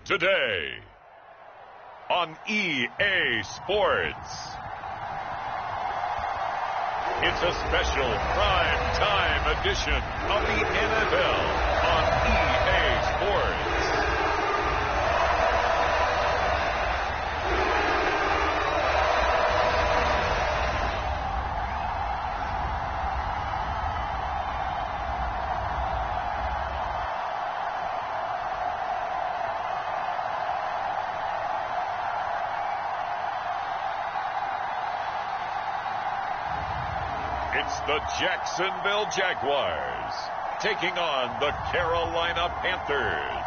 today on EA Sports. It's a special prime time edition of the NFL on EA Sports. It's the Jacksonville Jaguars taking on the Carolina Panthers.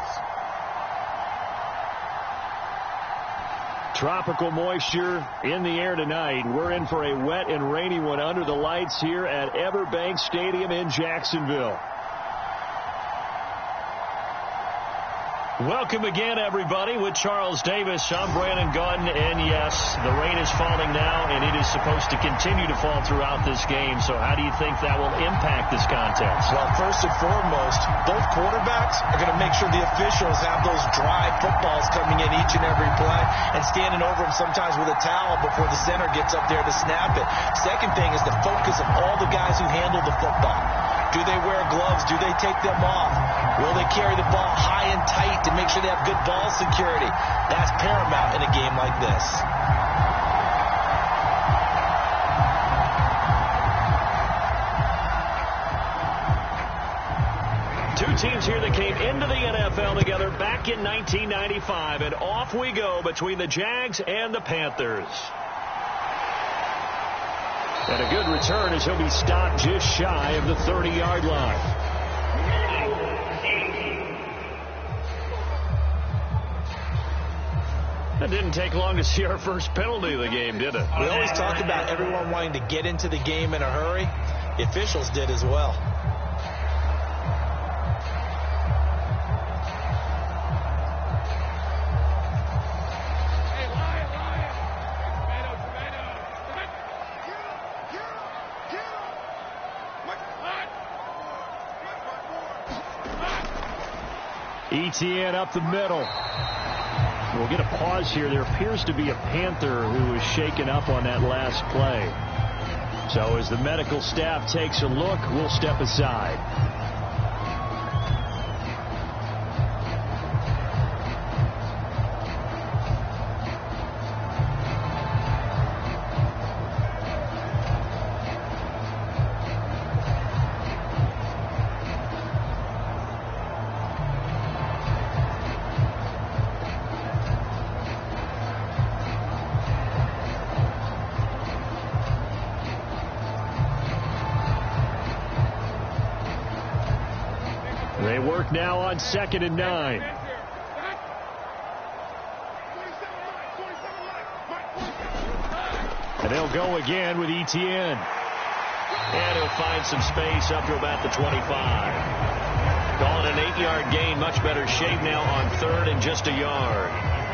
Tropical moisture in the air tonight. We're in for a wet and rainy one under the lights here at Everbank Stadium in Jacksonville. Welcome again, everybody, with Charles Davis. I'm Brandon Gautin, and yes, the rain is falling now, and it is supposed to continue to fall throughout this game. So how do you think that will impact this contest? Well, first and foremost, both quarterbacks are going to make sure the officials have those dry footballs coming in each and every play and standing over them sometimes with a towel before the center gets up there to snap it. Second thing is the focus of all the guys who handle the football. Do they wear gloves? Do they take them off? Will they carry the ball high and tight to make sure they have good ball security? That's paramount in a game like this. Two teams here that came into the NFL together back in 1995, and off we go between the Jags and the Panthers. And a good return as he'll be stopped just shy of the 30-yard line. That didn't take long to see our first penalty of the game, did it? We always talk about everyone wanting to get into the game in a hurry. The officials did as well. ETN up the middle. We'll get a pause here. There appears to be a Panther who was shaken up on that last play. So as the medical staff takes a look, we'll step aside. They work now on 2nd and 9. And they'll go again with ETN. And he'll find some space up to about the 25. Calling an 8-yard gain. Much better shape now on 3rd and just a yard.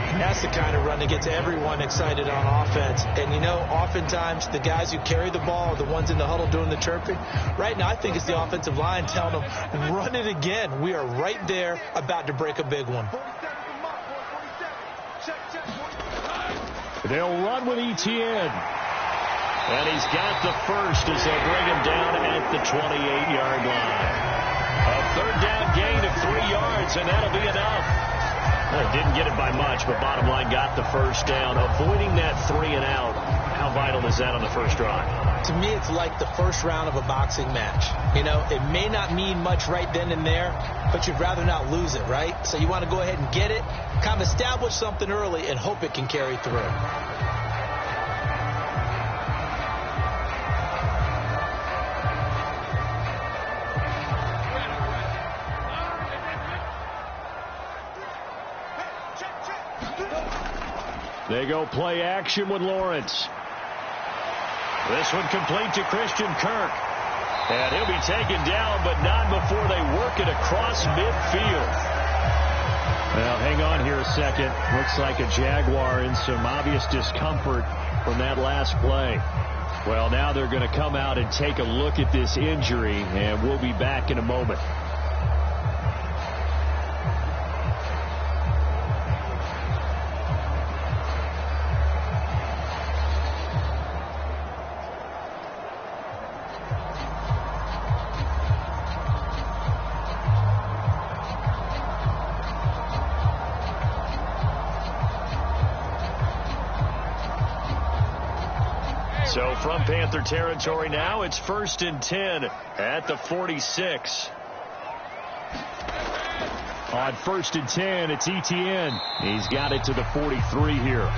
That's the kind of run that gets everyone excited on offense. And, you know, oftentimes the guys who carry the ball are the ones in the huddle doing the chirping. Right now, I think it's the offensive line telling them, run it again. We are right there about to break a big one. They'll run with ETN. And he's got the first as they'll bring him down at the 28-yard line. A 3rd down gain of 3 yards, and that'll be enough. Well, didn't get it by much, but bottom line got the first down. Avoiding that 3 and out, how vital is that on the first drive? To me, it's like the first round of a boxing match. You know, it may not mean much right then and there, but you'd rather not lose it, right? So you want to go ahead and get it, kind of establish something early, and hope it can carry through. They go play action with Lawrence. This one complete to Christian Kirk. And he'll be taken down, but not before they work it across midfield. Well, hang on here a second. Looks like a Jaguar in some obvious discomfort from that last play. Well, now they're going to come out and take a look at this injury, and we'll be back in a moment. from Panther territory now, it's 1st and 10 at the 46. On 1st and 10, it's Etienne. He's got it to the 43 here.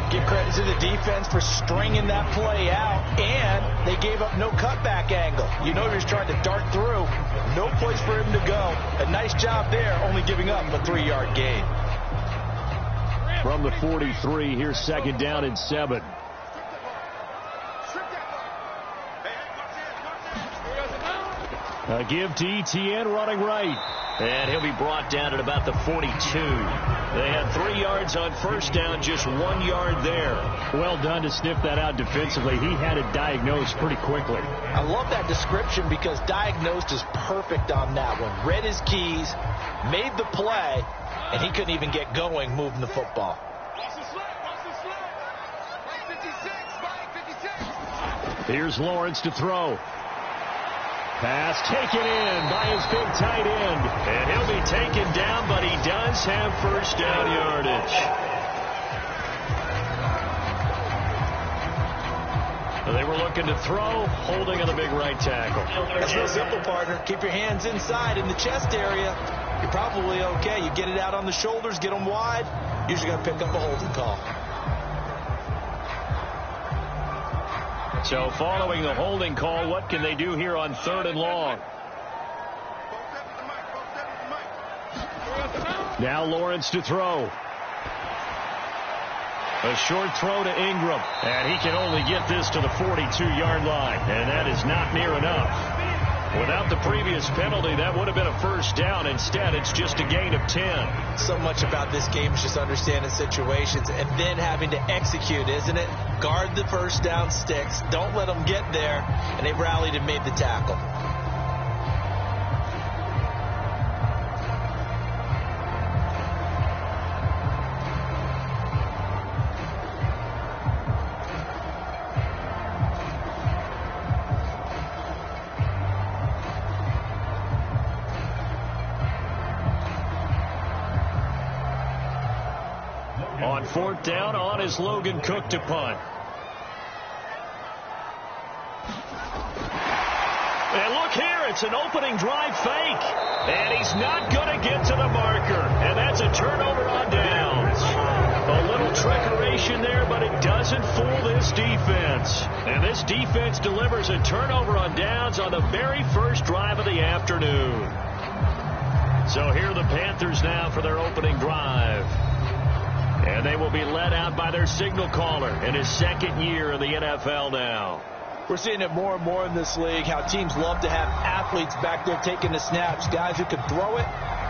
Give credit to the defense for stringing that play out, and they gave up no cutback angle. You know he was trying to dart through. No place for him to go. A nice job there, only giving up a 3-yard gain. From the 43, here's 2nd down and 7. A give to Etienne running right. And he'll be brought down at about the 42. They had 3 yards on 1st down, just 1 yard there. Well done to sniff that out defensively. He had it diagnosed pretty quickly. I love that description because diagnosed is perfect on that one. Read his keys, made the play, and he couldn't even get going moving the football. Here's Lawrence to throw. Pass taken in by his big tight end. And he'll be taken down, but he does have 1st down yardage. They were looking to throw, holding on the big right tackle. That's real simple, partner. Keep your hands inside in the chest area. You're probably okay. You get it out on the shoulders, get them wide. Usually got to pick up a holding call. So following the holding call, what can they do here on 3rd and long? Now Lawrence to throw. A short throw to Ingram. And he can only get this to the 42-yard line. And that is not near enough. Without the previous penalty, that would have been a 1st down. Instead, it's just a gain of 10. So much about this game is just understanding situations and then having to execute, isn't it? Guard the 1st down sticks. Don't let them get there. And they rallied and made the tackle. On 4th down, on is Logan Cook to punt. And look here, it's an opening drive fake. And he's not going to get to the marker. And that's a turnover on downs. A little trickeration there, but it doesn't fool this defense. And this defense delivers a turnover on downs on the very first drive of the afternoon. So here are the Panthers now for their opening drive. And they will be led out by their signal caller in his 2nd year in the NFL now. We're seeing it more and more in this league, how teams love to have athletes back there taking the snaps, guys who can throw it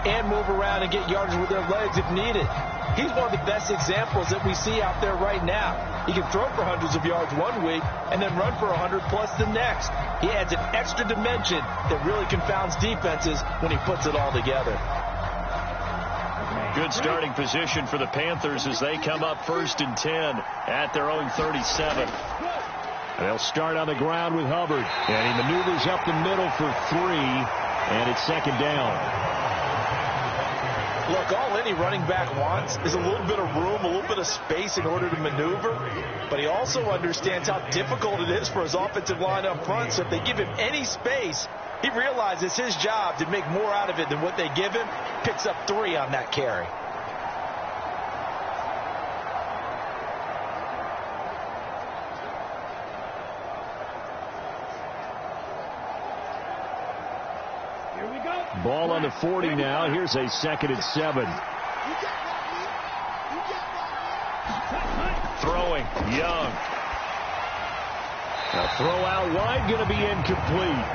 and move around and get yardage with their legs if needed. He's one of the best examples that we see out there right now. He can throw for hundreds of yards one week and then run for 100+ the next. He adds an extra dimension that really confounds defenses when he puts it all together. Good starting position for the Panthers as they come up 1st and 10 at their own 37. They'll start on the ground with Hubbard. And he maneuvers up the middle for 3. And it's 2nd down. Look, all any running back wants is a little bit of room, a little bit of space in order to maneuver. But he also understands how difficult it is for his offensive line up front. So if they give him any space, he realizes it's his job to make more out of it than what they give him. Picks up 3 on that carry. Ball on the 40 now. Here's a 2nd and 7. Throwing, Young. A throw out wide, going to be incomplete.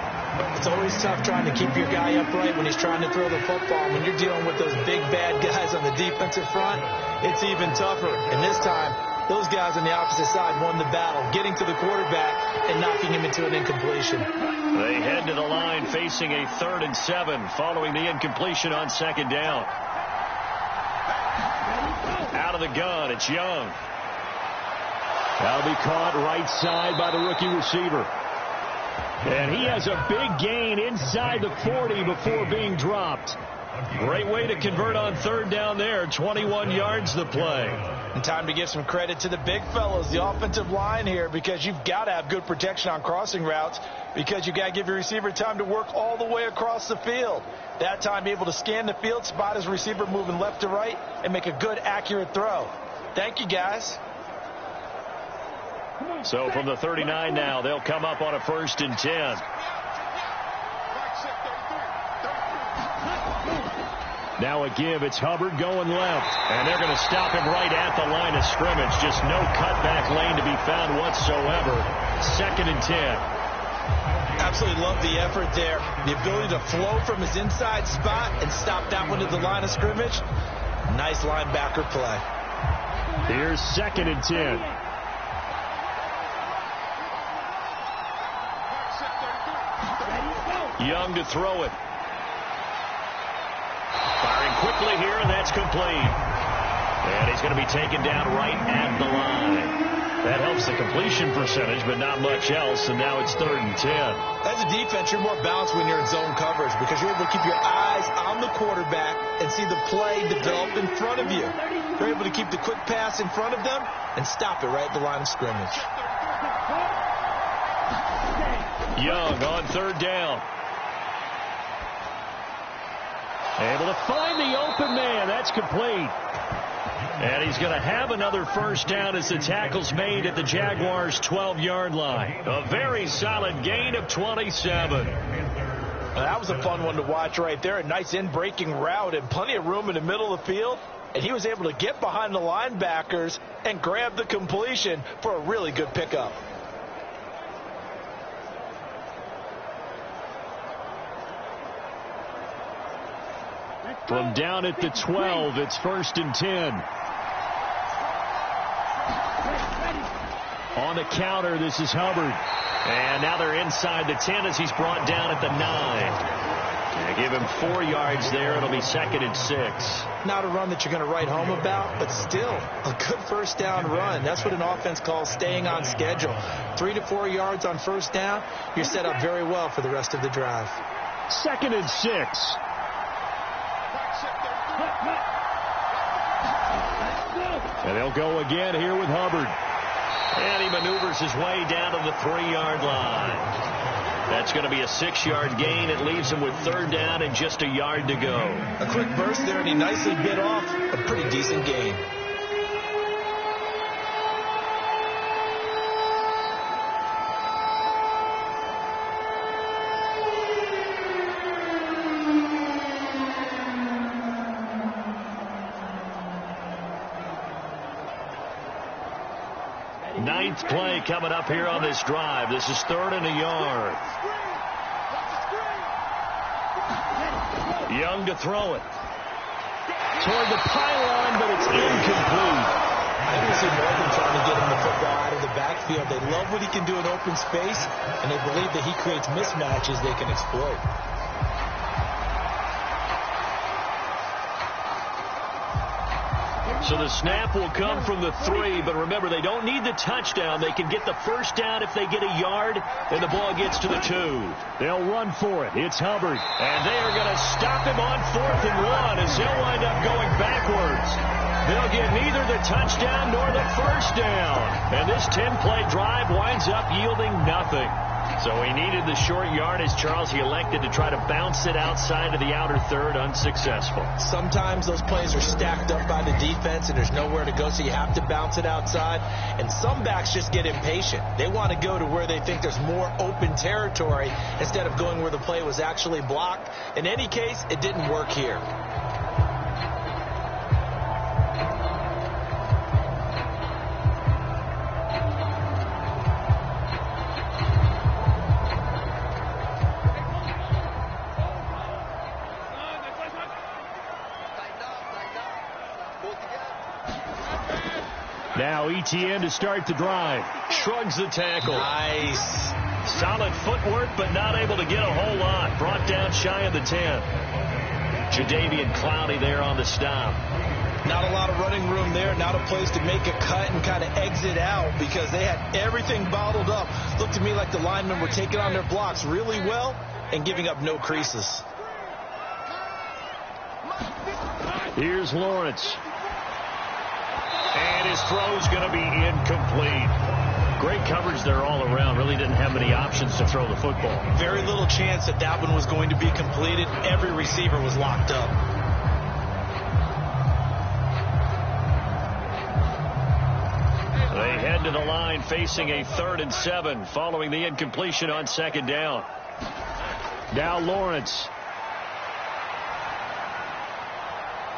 It's always tough trying to keep your guy upright when he's trying to throw the football. When you're dealing with those big, bad guys on the defensive front, it's even tougher. And this time, those guys on the opposite side won the battle, getting to the quarterback and knocking him into an incompletion. They head to the line facing a 3rd and 7 following the incompletion on 2nd down. Out of the gun, it's Young. That'll be caught right side by the rookie receiver. And he has a big gain inside the 40 before being dropped. Great way to convert on third down there. 21 yards the play. And time to give some credit to the big fellows, the offensive line here, because you've got to have good protection on crossing routes, because you've got to give your receiver time to work all the way across the field. That time, be able to scan the field, spot his receiver moving left to right, and make a good, accurate throw. Thank you, guys. So from the 39 now, they'll come up on a 1st and 10. Now a give. It's Hubbard going left. And they're going to stop him right at the line of scrimmage. Just no cutback lane to be found whatsoever. 2nd and 10. Absolutely love the effort there. The ability to flow from his inside spot and stop that one at the line of scrimmage. Nice linebacker play. Here's 2nd and 10. Young to throw it. Firing quickly here, and that's complete. And he's going to be taken down right at the line. That helps the completion percentage, but not much else, and now it's 3rd and 10. As a defense, you're more balanced when you're in zone coverage because you're able to keep your eyes on the quarterback and see the play develop in front of you. You're able to keep the quick pass in front of them and stop it right at the line of scrimmage. Young on 3rd down. Able to find the open man. That's complete. And he's going to have another 1st down as the tackle's made at the Jaguars' 12-yard line. A very solid gain of 27. That was a fun one to watch right there. A nice in-breaking route and plenty of room in the middle of the field. And he was able to get behind the linebackers and grab the completion for a really good pickup. From down at the 12, it's 1st and 10. On the counter, this is Hubbard. And now they're inside the 10 as he's brought down at the 9. They give him 4 yards there. It'll be 2nd and 6. Not a run that you're going to write home about, but still a good 1st down run. That's what an offense calls staying on schedule. 3 to 4 yards on 1st down. You're set up very well for the rest of the drive. 2nd and 6. And they'll go again here with Hubbard. And he maneuvers his way down to the 3-yard line. That's going to be a 6-yard gain. It leaves him with 3rd down and just a yard to go. A quick burst there, and he nicely bit off a pretty decent gain. Ninth play coming up here on this drive. This is 3rd and a yard. Young to throw it. Toward the pylon, but it's incomplete. I can see Morgan trying to get him the football out of the backfield. They love what he can do in open space, and they believe that he creates mismatches they can exploit. So the snap will come from the 3, but remember, they don't need the touchdown. They can get the 1st down if they get a yard, and the ball gets to the 2. They'll run for it. It's Hubbard. And they are going to stop him on 4th and 1 as he'll wind up going backwards. They'll get neither the touchdown nor the 1st down. And this 10-play drive winds up yielding nothing. So he needed the short yardage, Charles. He elected to try to bounce it outside of the outer 3rd, unsuccessful. Sometimes those plays are stacked up by the defense and there's nowhere to go, so you have to bounce it outside. And some backs just get impatient. They want to go to where they think there's more open territory instead of going where the play was actually blocked. In any case, it didn't work here. Now ETN to start the drive. Shrugs the tackle. Nice. Solid footwork, but not able to get a whole lot. Brought down shy of the 10. Jadeveon Clowney there on the stop. Not a lot of running room there. Not a place to make a cut and kind of exit out because they had everything bottled up. Looked to me like the linemen were taking on their blocks really well and giving up no creases. Here's Lawrence. And his throw's going to be incomplete. Great coverage there all around. Really didn't have many options to throw the football. Very little chance that that one was going to be completed. Every receiver was locked up. They head to the line facing a 3rd and 7 following the incompletion on 2nd down. Now Lawrence.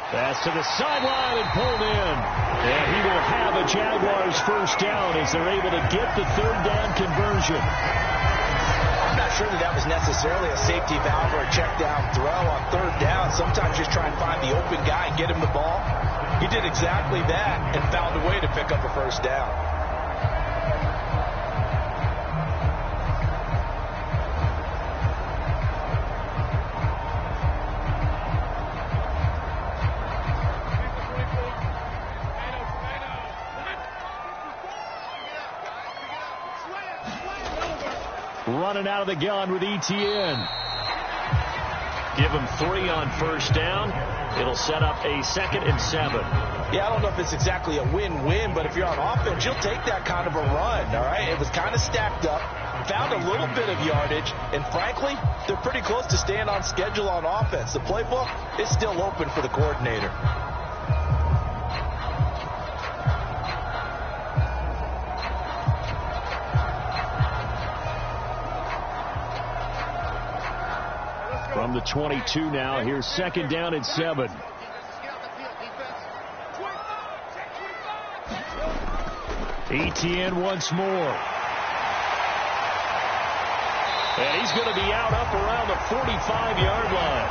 Pass to the sideline and pulled in. And he will have a Jaguars 1st down as they're able to get the 3rd down conversion. I'm not sure that was necessarily a safety valve or a check down throw on 3rd down. Sometimes just try and find the open guy and get him the ball. He did exactly that and found a way to pick up a 1st down. Running out of the gun with ETN. Give him 3 on 1st down. It'll set up a 2nd and 7. Yeah, I don't know if it's exactly a win-win, but if you're on offense, you'll take that kind of a run, all right? It was kind of stacked up, found a little bit of yardage, and frankly, they're pretty close to staying on schedule on offense. The playbook is still open for the coordinator. From the 22 now, here's 2nd down and 7. ETN once more. And he's going to be out up around the 45-yard line.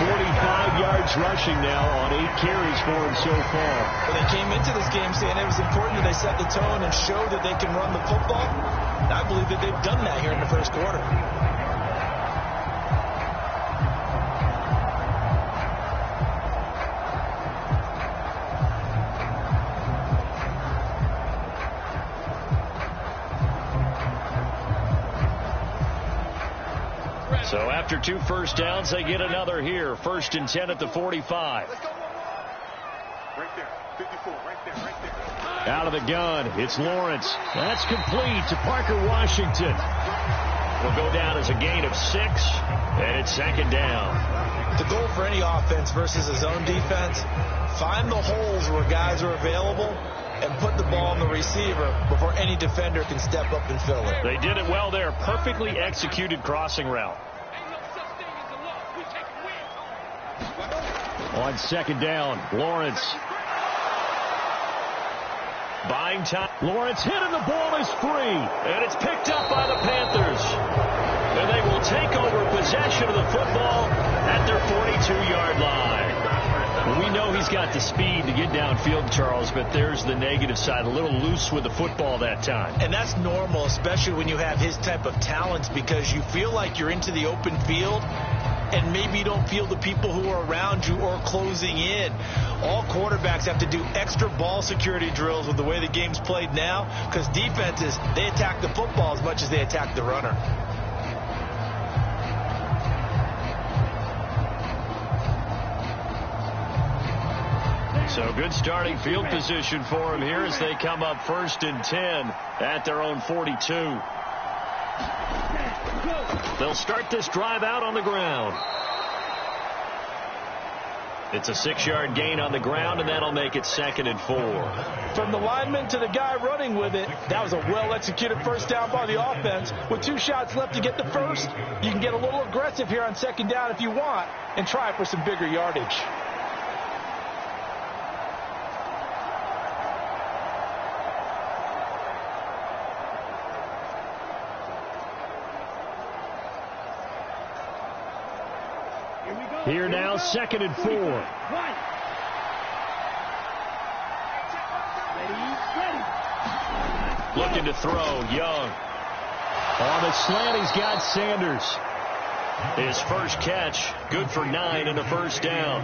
45 yards rushing now on 8 carries for him so far. Well, they came into this game saying it was important that they set the tone and show that they can run the football. And I believe that they've done that here in the 1st quarter. So after 2 1st downs, they get another here. 1st and 10 at the 45. Right there, 54, right there. Out of the gun, it's Lawrence. That's complete to Parker Washington. Will go down as a gain of 6, and it's 2nd down. The goal for any offense versus a zone defense, find the holes where guys are available and put the ball on the receiver before any defender can step up and fill it. They did it well there. Perfectly executed crossing route. On 2nd down, Lawrence. Buying time. Lawrence hit and the ball is free. And it's picked up by the Panthers. And they will take over possession of the football at their 42-yard line. We know he's got the speed to get downfield, Charles, but there's the negative side. A little loose with the football that time. And that's normal, especially when you have his type of talents, because you feel like you're into the open field and maybe you don't feel the people who are around you or closing in. All quarterbacks have to do extra ball security drills with the way the game's played now, because defenses, they attack the football as much as they attack the runner. So good starting field position for him here as they come up 1st and 10 at their own 42. They'll start this drive out on the ground. It's a 6-yard gain on the ground, and that'll make it 2nd and 4. From the lineman to the guy running with it, that was a well-executed 1st down by the offense. With 2 shots left to get the 1st, you can get a little aggressive here on 2nd down if you want and try for some bigger yardage. Here now, 2nd and 4. Looking to throw, Young. On the slant, he's got Sanders. His first catch, good for 9 and a 1st down.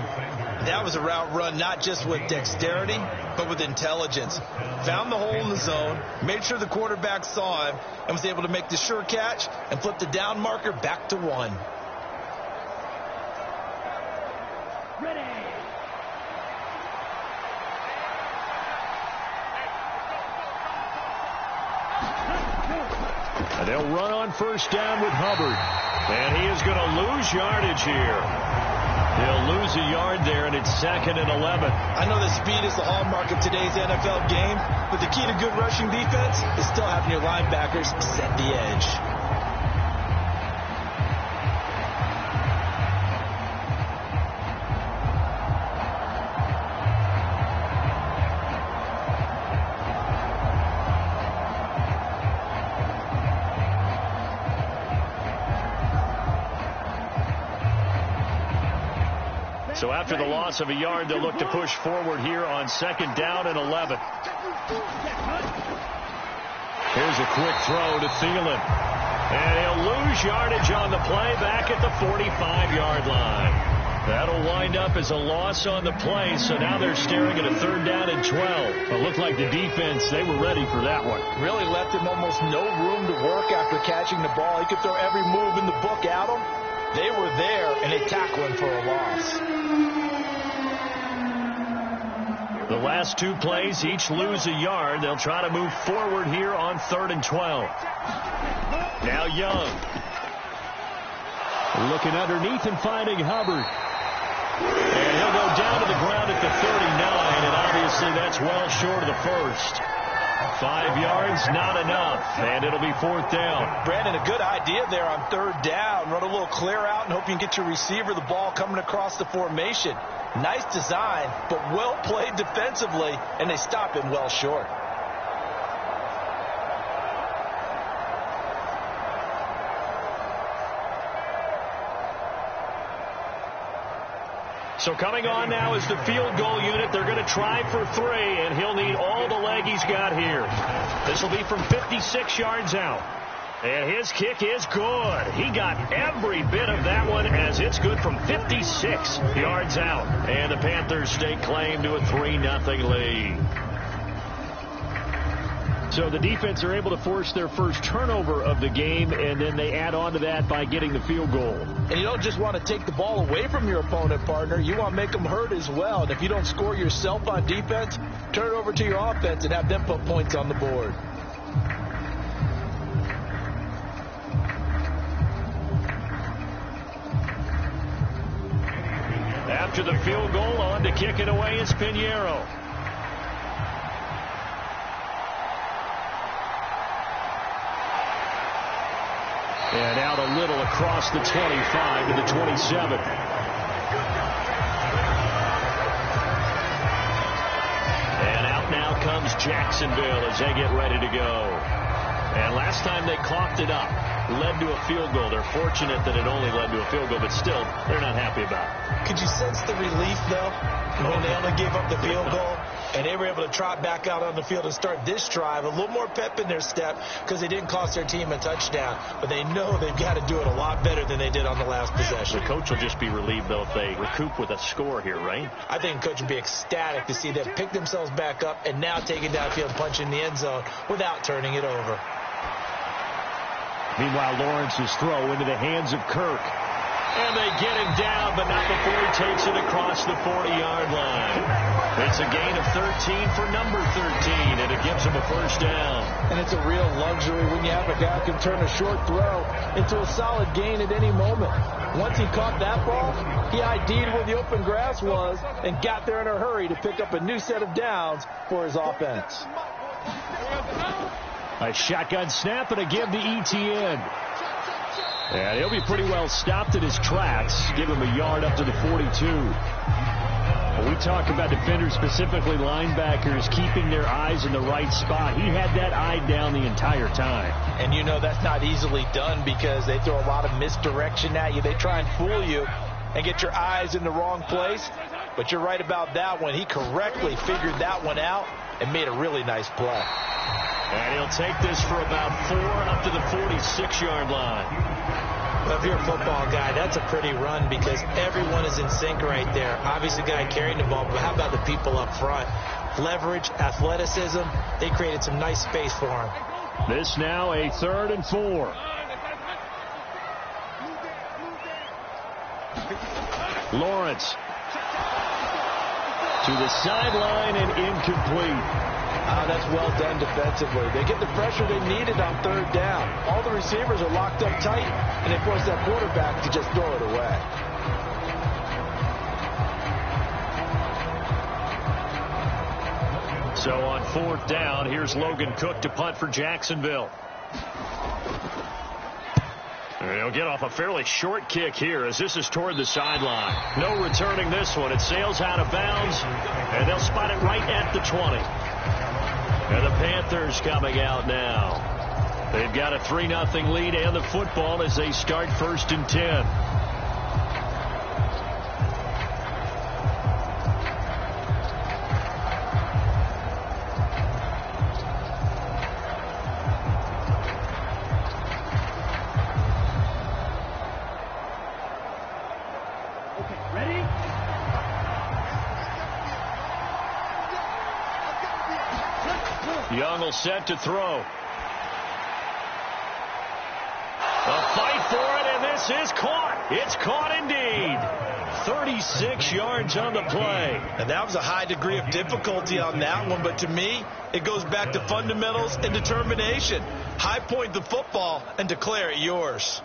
That was a route run not just with dexterity, but with intelligence. Found the hole in the zone, made sure the quarterback saw him, and was able to make the sure catch and flip the down marker back to 1. run on first down with Hubbard. And he is going to lose yardage here. He'll lose a yard there, and it's 2nd and 11. I know that speed is the hallmark of today's NFL game, but the key to good rushing defense is still having your linebackers set the edge. So after the loss of a yard, they'll look to push forward here on 2nd down and 11. Here's a quick throw to Thielen. And he'll lose yardage on the play back at the 45-yard line. That'll wind up as a loss on the play, so now they're staring at a 3rd down and 12. It looked like the defense, they were ready for that one. Really left him almost no room to work after catching the ball. He could throw every move in the book at him. They were there, and they tackled him for a loss. The last 2 plays each lose a yard. They'll try to move forward here on 3rd and 12. Now Young. Looking underneath and finding Hubbard. And he'll go down to the ground at the 39, and obviously that's well short of the first. 5 yards, not enough, and it'll be 4th down. Brandon, a good idea there on 3rd down. Run a little clear out and hope you can get your receiver the ball coming across the formation. Nice design, but well played defensively, and they stop him well short. So coming on now is the field goal unit. They're going to try for 3, and he'll need all the leg he's got here. This will be from 56 yards out. And his kick is good. He got every bit of that one as it's good from 56 yards out. And the Panthers stake claim to a 3-0 lead. So the defense are able to force their first turnover of the game, and then they add on to that by getting the field goal. And you don't just want to take the ball away from your opponent, partner. You want to make them hurt as well. And if you don't score yourself on defense, turn it over to your offense and have them put points on the board. After the field goal, on to kick it away is Pinheiro. And out a little across the 25 to the 27. And out now comes Jacksonville as they get ready to go. And last time they coughed it up, led to a field goal. They're fortunate that it only led to a field goal, but still, they're not happy about it. Could you sense the relief, though, when they only gave up the field goal? And they were able to trot back out on the field and start this drive. A little more pep in their step because they didn't cost their team a touchdown. But they know they've got to do it a lot better than they did on the last possession. The coach will just be relieved, though, if they recoup with a score here, right? I think the coach would be ecstatic to see them pick themselves back up and now take it downfield, punch in the end zone without turning it over. Meanwhile, Lawrence's throw into the hands of Kirk. And they get him down, but not before he takes it across the 40-yard line. It's a gain of 13 for number 13, and it gives him a first down. And it's a real luxury when you have a guy who can turn a short throw into a solid gain at any moment. Once he caught that ball, he ID'd where the open grass was and got there in a hurry to pick up a new set of downs for his offense. A shotgun snap and a give to Etienne. And he'll be pretty well stopped in his tracks. Give him a yard up to the 42. When we talk about defenders, specifically linebackers, keeping their eyes in the right spot, he had that eye down the entire time. And you know that's not easily done because they throw a lot of misdirection at you. They try and fool you and get your eyes in the wrong place. But you're right about that one. He correctly figured that one out and made a really nice play. And he'll take this for about 4 up to the 46-yard line. Well, if you're a football guy, that's a pretty run because everyone is in sync right there. Obviously, the guy carrying the ball, but how about the people up front? Leverage, athleticism, they created some nice space for him. This now a 3rd and 4. Lawrence to the sideline and incomplete. That's well done defensively. They get the pressure they needed on third down. All the receivers are locked up tight, and they force that quarterback to just throw it away. So on fourth down, here's Logan Cook to punt for Jacksonville. They'll get off a fairly short kick here as this is toward the sideline. No returning this one. It sails out of bounds, and they'll spot it right at the 20. And the Panthers coming out now. They've got a 3-0 lead and the football as they start 1st and 10. Young will set to throw. A fight for it, and this is caught. It's caught indeed. 36 yards on the play. And that was a high degree of difficulty on that one, but to me, it goes back to fundamentals and determination. High point the football and declare it yours.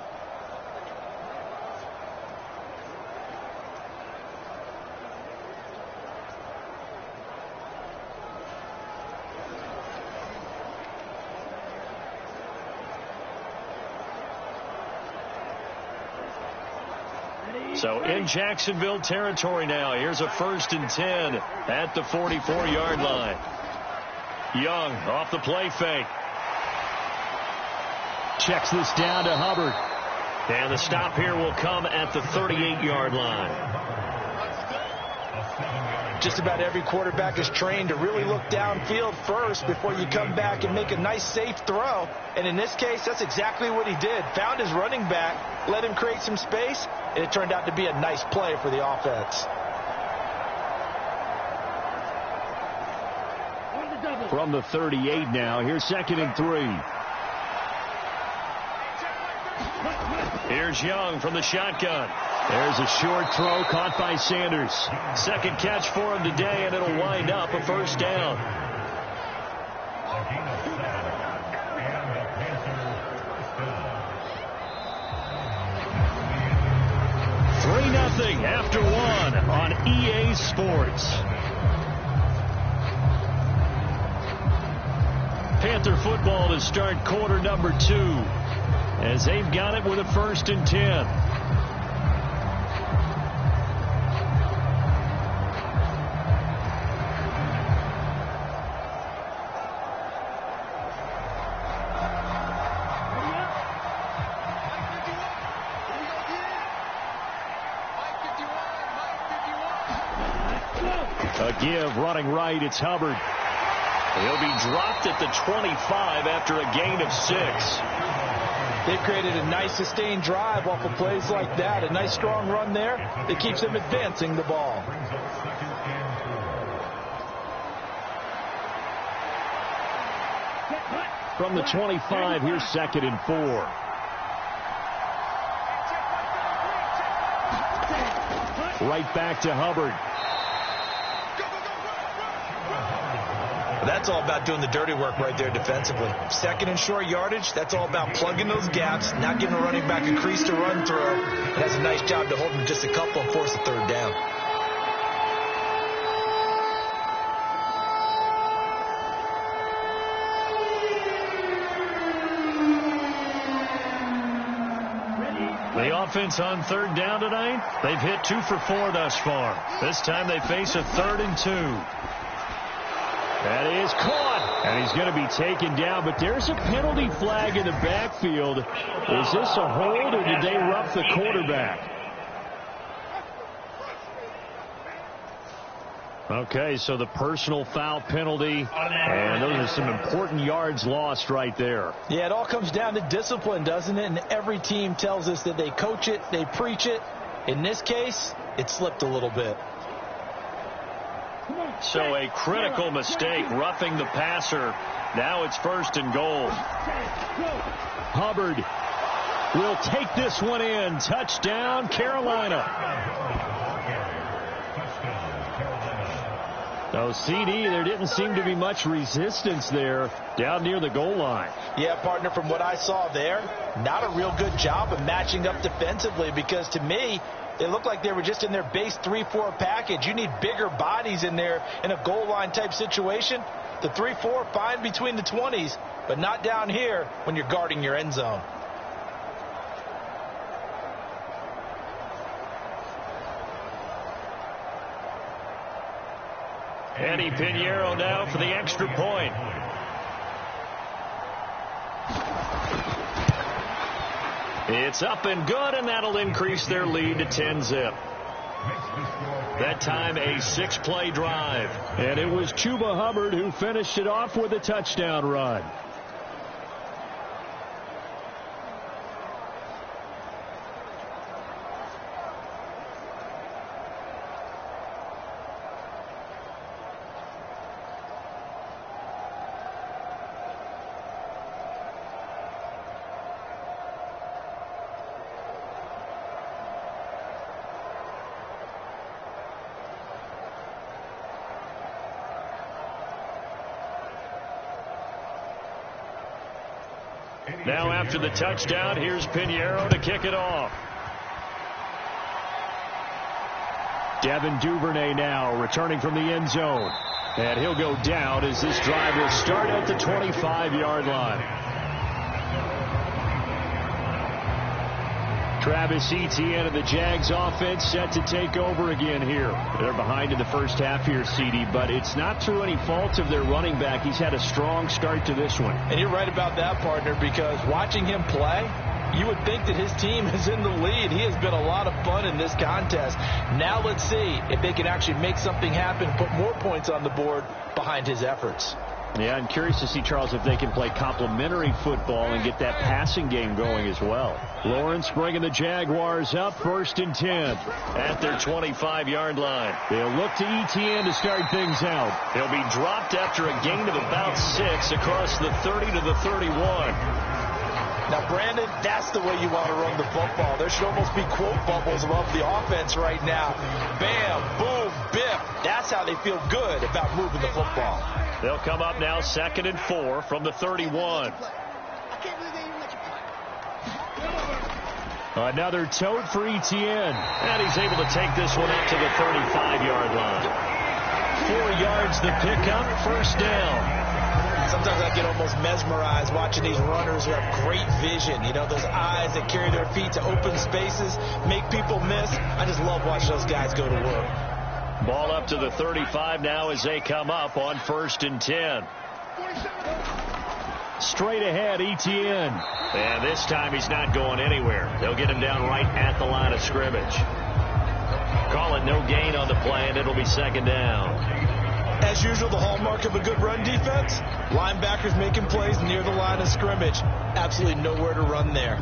So in Jacksonville territory now. Here's a 1st and 10 at the 44-yard line. Young off the play fake. Checks this down to Hubbard. And the stop here will come at the 38-yard line. Just about every quarterback is trained to really look downfield first before you come back and make a nice, safe throw. And in this case, that's exactly what he did. Found his running back, let him create some space, and it turned out to be a nice play for the offense. From the 38 now, here's 2nd and 3. Here's Young from the shotgun. There's a short throw caught by Sanders. Second catch for him today, and it'll wind up a 1st down. Nothing after 1 on EA Sports. Panther football to start quarter number 2 as they've got it with a 1st and 10. A give running right. It's Hubbard. He'll be dropped at the 25 after a gain of 6. They've created a nice sustained drive off of plays like that. A nice strong run there that keeps them advancing the ball. From the 25, here's 2nd and 4. Right back to Hubbard. That's all about doing the dirty work right there defensively. 2nd and short yardage, that's all about plugging those gaps, not giving a running back a crease to run through. It has a nice job to hold him just a couple and force a 3rd down. The offense on 3rd down tonight, they've hit 2 for 4 thus far. This time they face a 3rd and 2. That is caught, and he's going to be taken down, but there's a penalty flag in the backfield. Is this a hold, or did they rough the quarterback? Okay, so the personal foul penalty, and those are some important yards lost right there. Yeah, it all comes down to discipline, doesn't it? And every team tells us that they coach it, they preach it. In this case, it slipped a little bit. So a critical mistake, roughing the passer. Now it's 1st and goal. Hubbard will take this one in. Touchdown, Carolina. Oh, CD, there didn't seem to be much resistance there down near the goal line. Yeah, partner, from what I saw there, not a real good job of matching up defensively, because to me, it looked like they were just in their base 3-4 package. You need bigger bodies in there in a goal line type situation. The 3-4, fine between the 20s, but not down here when you're guarding your end zone. Eddie Pinheiro now for the extra point. It's up and good, and that'll increase their lead to 10-zip. That time a 6-play drive. And it was Chuba Hubbard who finished it off with a touchdown run. Now after the touchdown, here's Pinheiro to kick it off. Devin Duvernay now returning from the end zone. And he'll go down as this drive will start at the 25-yard line. Travis Etienne of the Jags offense set to take over again here. They're behind in the first half here, CD, but it's not through any fault of their running back. He's had a strong start to this one. And you're right about that, partner, because watching him play, you would think that his team is in the lead. He has been a lot of fun in this contest. Now let's see if they can actually make something happen, put more points on the board behind his efforts. Yeah, I'm curious to see, Charles, if they can play complementary football and get that passing game going as well. Lawrence bringing the Jaguars up, 1st and 10. At their 25-yard line. They'll look to Etienne to start things out. He'll be dropped after a gain of about 6 across the 30 to the 31. Now, Brandon, that's the way you want to run the football. There should almost be quote bubbles above the offense right now. Bam, boom, biff. That's how they feel good about moving the football. They'll come up now 2nd and 4 from the 31. Another tote for Etienne. And he's able to take this one up to the 35-yard line. 4 yards the pickup, 1st down. Sometimes I get almost mesmerized watching these runners who have great vision. You know, those eyes that carry their feet to open spaces, make people miss. I just love watching those guys go to work. Ball up to the 35 now as they come up on 1st and 10. Straight ahead, Etienne. And this time he's not going anywhere. They'll get him down right at the line of scrimmage. Call it no gain on the play, and it'll be 2nd down. As usual, the hallmark of a good run defense, linebackers making plays near the line of scrimmage. Absolutely nowhere to run there.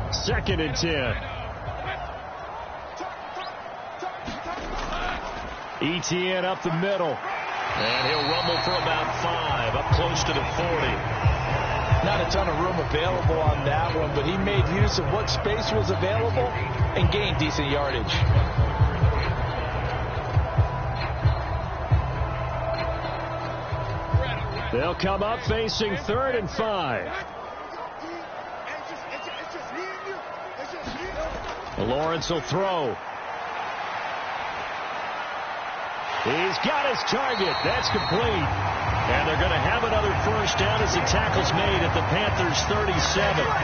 2nd and 10. Etienne up the middle. And he'll rumble for about 5, up close to the 40. Not a ton of room available on that one, but he made use of what space was available and gained decent yardage. They'll come up facing 3rd and 5. Lawrence will throw. He's got his target. That's complete. And they're going to have another 1st down as the tackle's made at the Panthers' 37.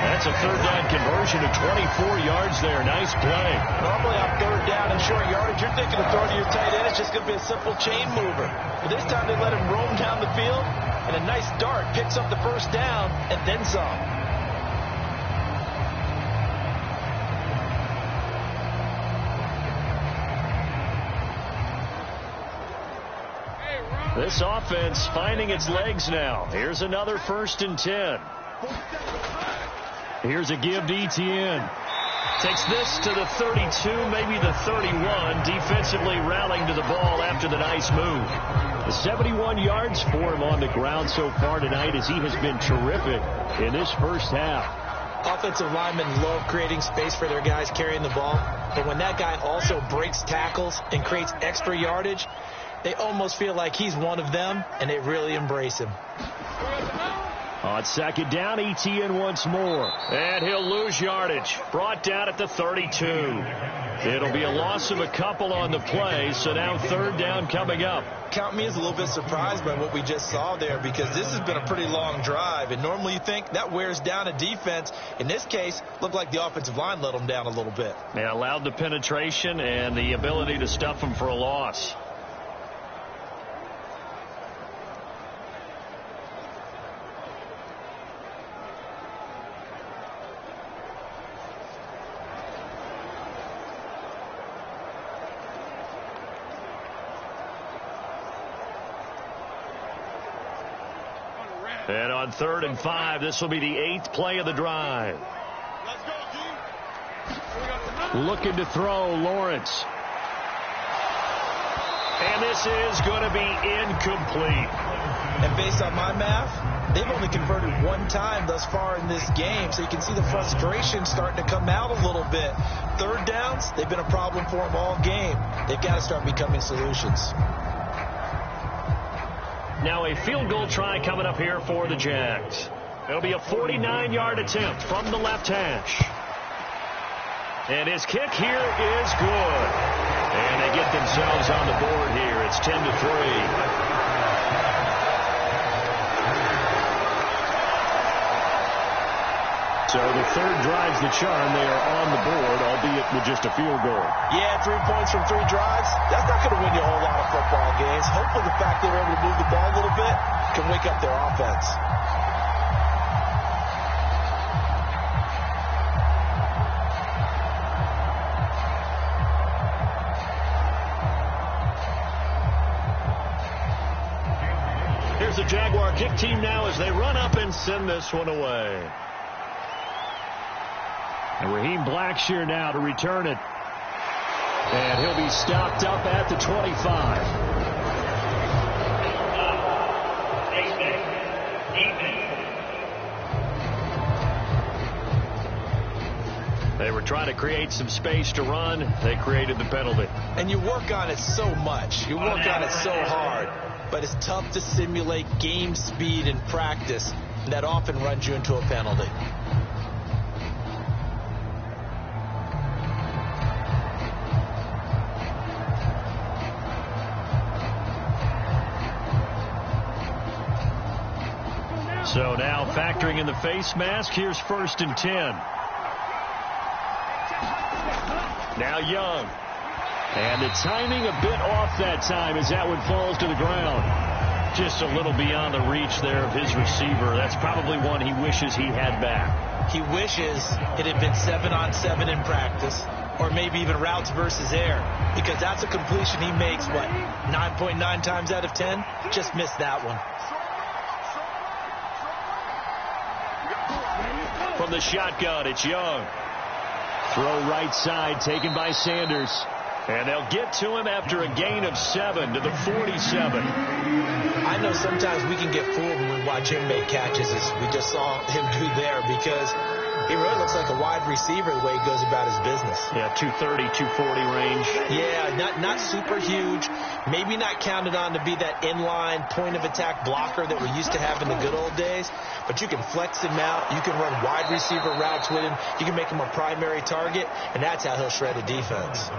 That's a 3rd down conversion of 24 yards there. Nice play. Normally on 3rd down and short yardage, you're thinking of throwing to your tight end. It's just going to be a simple chain mover. But this time they let him roam down the field, and a nice dart picks up the 1st down and then some. This offense finding its legs now. Here's another 1st and 10. Here's a give to Etienne. Takes this to the 32, maybe the 31. Defensively rallying to the ball after the nice move. The 71 yards for him on the ground so far tonight as he has been terrific in this first half. Offensive linemen love creating space for their guys carrying the ball. But when that guy also breaks tackles and creates extra yardage, They almost feel like he's one of them, and they really embrace him. On second down, ETN once more. And he'll lose yardage. Brought down at the 32. It'll be a loss of a couple on the play, so now third down coming up. Count me as a little bit surprised by what we just saw there, because this has been a pretty long drive, and normally you think that wears down a defense. In this case, looked like the offensive line let them down a little bit. They allowed the penetration and the ability to stuff them for a loss. And on 3rd and 5, this will be the 8th play of the drive. Looking to throw, Lawrence. And this is going to be incomplete. And based on my math, they've only converted one time thus far in this game, so you can see the frustration starting to come out a little bit. Third downs, they've been a problem for them all game. They've got to start becoming solutions. Now a field goal try coming up here for the Jags. It'll be a 49-yard attempt from the left hash. And his kick here is good. And they get themselves on the board here. It's 10-3. So the third drives the charm. They are on the board, albeit with just a field goal. Yeah, 3 points from 3 drives. That's not going to win you a whole lot of football games. Hopefully the fact they were able to move the ball a little bit can wake up their offense. Here's the Jaguar kick team now as they run up and send this one away. And Raheem Blackshear now to return it. And he'll be stopped up at the 25. They were trying to create some space to run. They created the penalty. And you work on it so much. You work on it so hard. But it's tough to simulate game speed in practice. And that often runs you into a penalty. So now factoring in the face mask, here's 1st and 10. Now Young. And the timing a bit off that time as that one falls to the ground. Just a little beyond the reach there of his receiver. That's probably one he wishes he had back. He wishes it had been 7-on-7 in practice, or maybe even routes versus air, because that's a completion he makes, 9.9 times out of 10? Just missed that one. From the shotgun, it's Young. Throw right side taken by Sanders. And they'll get to him after a gain of 7 to the 47. I know sometimes we can get fooled when we watch him make catches, as we just saw him do there, because he really looks like a wide receiver the way he goes about his business. Yeah, 230, 240 range. Yeah, not super huge. Maybe not counted on to be that inline point-of-attack blocker that we used to have in the good old days. But you can flex him out. You can run wide receiver routes with him. You can make him a primary target, and that's how he'll shred a defense.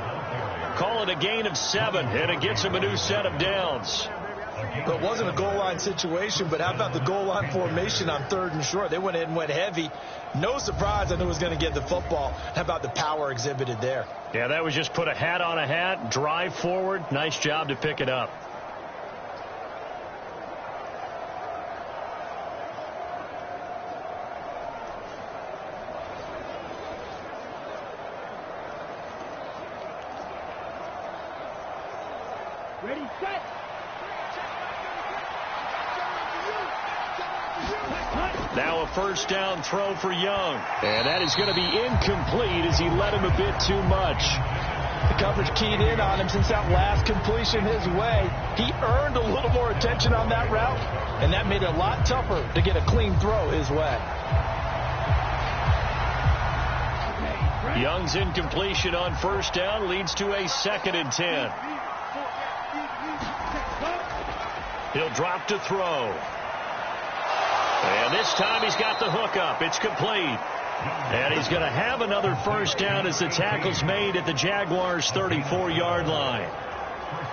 Call it a gain of 7, and it gets him a new set of downs. It wasn't a goal line situation, but how about the goal line formation on 3rd and short? They went ahead and went heavy. No surprise I knew it was going to get the football. How about the power exhibited there? Yeah, that was just put a hat on a hat, drive forward. Nice job to pick it up. Ready, set. Now a 1st down throw for Young. And that is going to be incomplete as he led him a bit too much. The coverage keyed in on him since that last completion his way. He earned a little more attention on that route, and that made it a lot tougher to get a clean throw his way. Young's incompletion on 1st down leads to a 2nd and 10. He'll drop to throw. And this time he's got the hook up. It's complete. And he's going to have another first down as the tackle's made at the Jaguars' 34-yard line.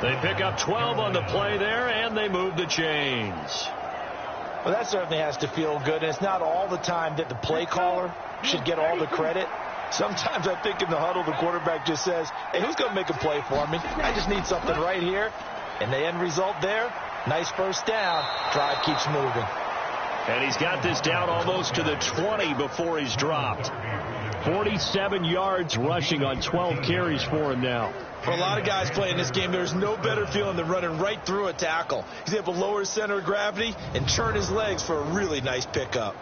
They pick up 12 on the play there, and they move the chains. Well, that certainly has to feel good. And it's not all the time that the play caller should get all the credit. Sometimes I think in the huddle, the quarterback just says, hey, who's going to make a play for me? I just need something right here. And the end result there, nice first down. Drive keeps moving. And he's got this down almost to the 20 before he's dropped. 47 yards rushing on 12 carries for him now. For a lot of guys playing this game, there's no better feeling than running right through a tackle. He's able to lower his center of gravity and turn his legs for a really nice pickup.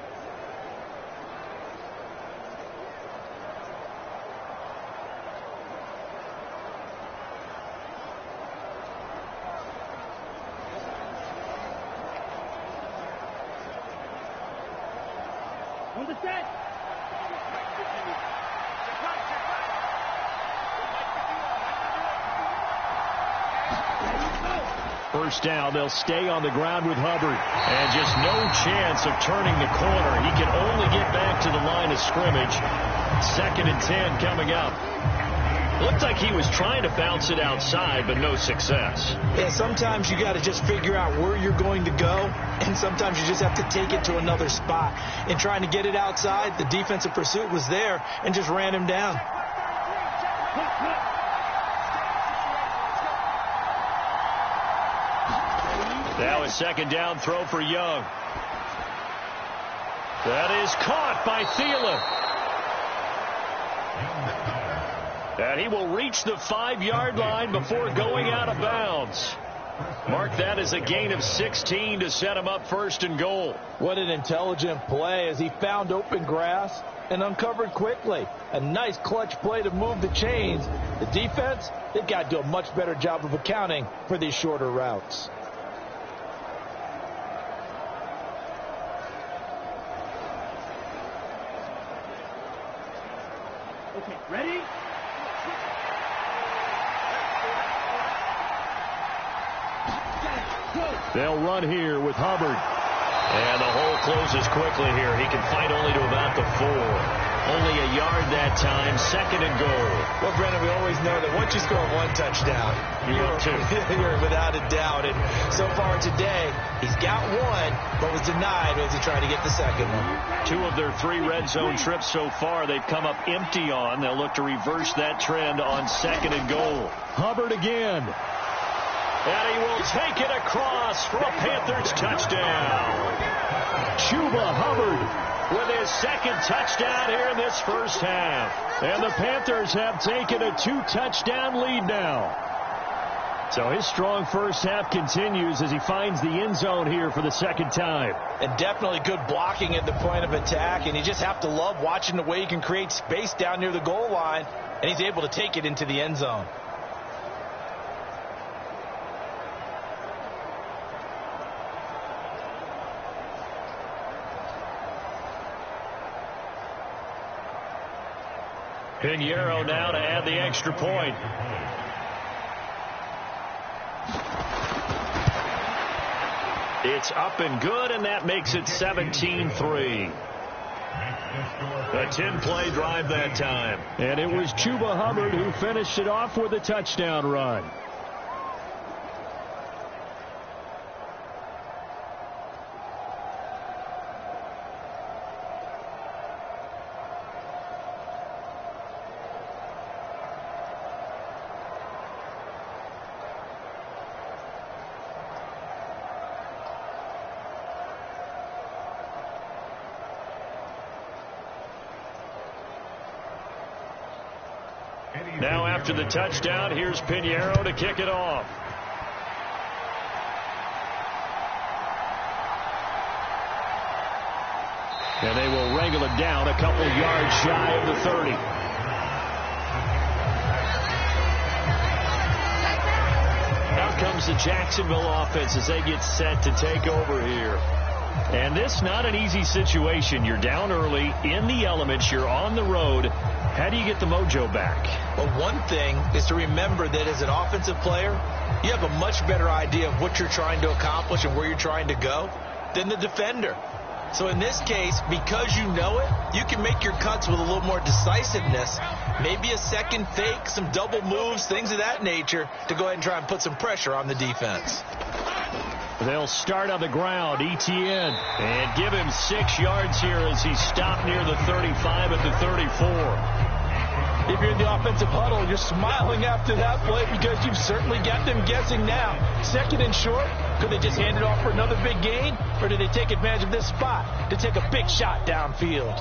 On the set. First down, they'll stay on the ground with Hubbard. And just no chance of turning the corner. He can only get back to the line of scrimmage. 2nd and 10 coming up. Looked like he was trying to bounce it outside, but no success. Yeah, sometimes you got to just figure out where you're going to go, and sometimes you just have to take it to another spot. In trying to get it outside, the defensive pursuit was there and just ran him down. Now a 2nd down throw for Young. That is caught by Thielen. And he will reach the 5-yard line before going out of bounds. Mark that as a gain of 16 to set him up 1st and goal. What an intelligent play as he found open grass and uncovered quickly. A nice clutch play to move the chains. The defense, they've got to do a much better job of accounting for these shorter routes. Okay, ready? They'll run here with Hubbard. And the hole closes quickly here. He can fight only to about the 4. Only a yard that time. 2nd and goal. Well, Brendan, we always know that once you score one touchdown, you're without a doubt. And so far today, he's got one, but was denied as he tried to get the second one. 2 of their 3 red zone trips so far, they've come up empty on. They'll look to reverse that trend on 2nd and goal. Hubbard again. And he will take it across for a Panthers touchdown. Chuba Hubbard with his 2nd touchdown here in this first half. And the Panthers have taken a 2-touchdown lead now. So his strong first half continues as he finds the end zone here for the 2nd time. And definitely good blocking at the point of attack. And you just have to love watching the way he can create space down near the goal line. And he's able to take it into the end zone. Pinheiro now to add the extra point. It's up and good, and that makes it 17-3. A 10-play drive that time. And it was Chuba Hubbard who finished it off with a touchdown run. Now after the touchdown, here's Pinheiro to kick it off. And they will wrangle it down a couple yards shy of the 30. Out comes the Jacksonville offense as they get set to take over here. And this not an easy situation. You're down early, in the elements, you're on the road. How do you get the mojo back? Well, one thing is to remember that as an offensive player, you have a much better idea of what you're trying to accomplish and where you're trying to go than the defender. So in this case, because you know it, you can make your cuts with a little more decisiveness, maybe a second fake, some double moves, things of that nature, to go ahead and try and put some pressure on the defense. They'll start on the ground, ETN, and give him 6 yards here as he's stopped near the 35 at the 34. If you're in the offensive huddle, you're smiling after that play because you've certainly got them guessing now. Second and short, could they just hand it off for another big gain, or do they take advantage of this spot to take a big shot downfield?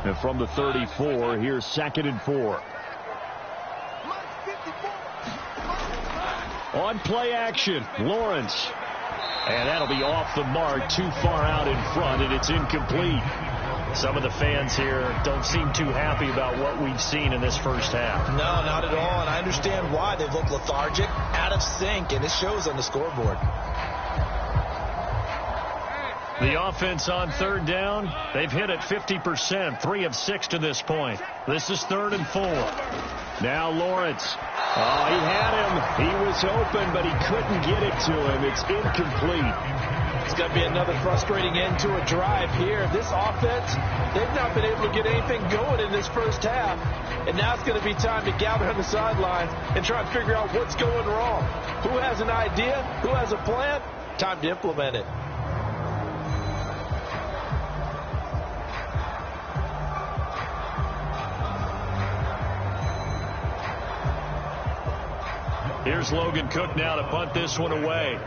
And from the 34, here's 2nd and 4. On play action, Lawrence. And that'll be off the mark, too far out in front, and it's incomplete. Some of the fans here don't seem too happy about what we've seen in this first half. No, not at all, and I understand why. They've looked lethargic, out of sync, and it shows on the scoreboard. The offense on 3rd down, they've hit it 50%, 3 of 6 to this point. This is 3rd and 4. Now Lawrence. Oh, he had him. He was open, but he couldn't get it to him. It's incomplete. It's going to be another frustrating end to a drive here. This offense, they've not been able to get anything going in this first half. And now it's going to be time to gather on the sidelines and try and figure out what's going wrong. Who has an idea? Who has a plan? Time to implement it. Here's Logan Cook now to punt this one away.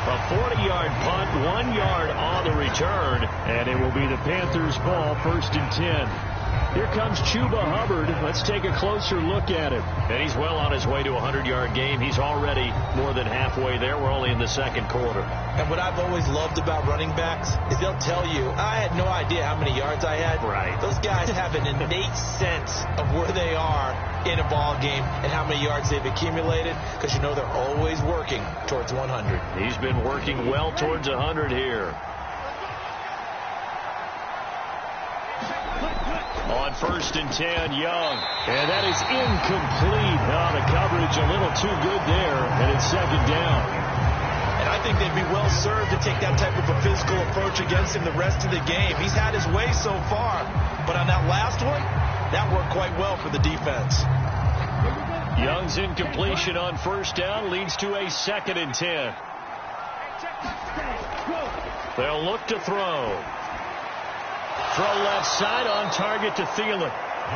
A 40-yard punt, 1 yard on the return, and it will be the Panthers' ball, 1st and 10. Here comes Chuba Hubbard. Let's take a closer look at him. And he's well on his way to a 100-yard game. He's already more than halfway there. We're only in the 2nd quarter. And what I've always loved about running backs is they'll tell you, I had no idea how many yards I had. Right. Those guys have an innate sense of where they are in a ball game and how many yards they've accumulated, because you know they're always working towards 100. He's been working well towards 100 here. On 1st and 10, Young. And that is incomplete. Oh, the coverage a little too good there, and it's 2nd down. And I think they'd be well served to take that type of a physical approach against him the rest of the game. He's had his way so far, but on that last one, that worked quite well for the defense. Young's incompletion on 1st down leads to a 2nd and 10. They'll look to throw. Throw left side, on target to Thielen.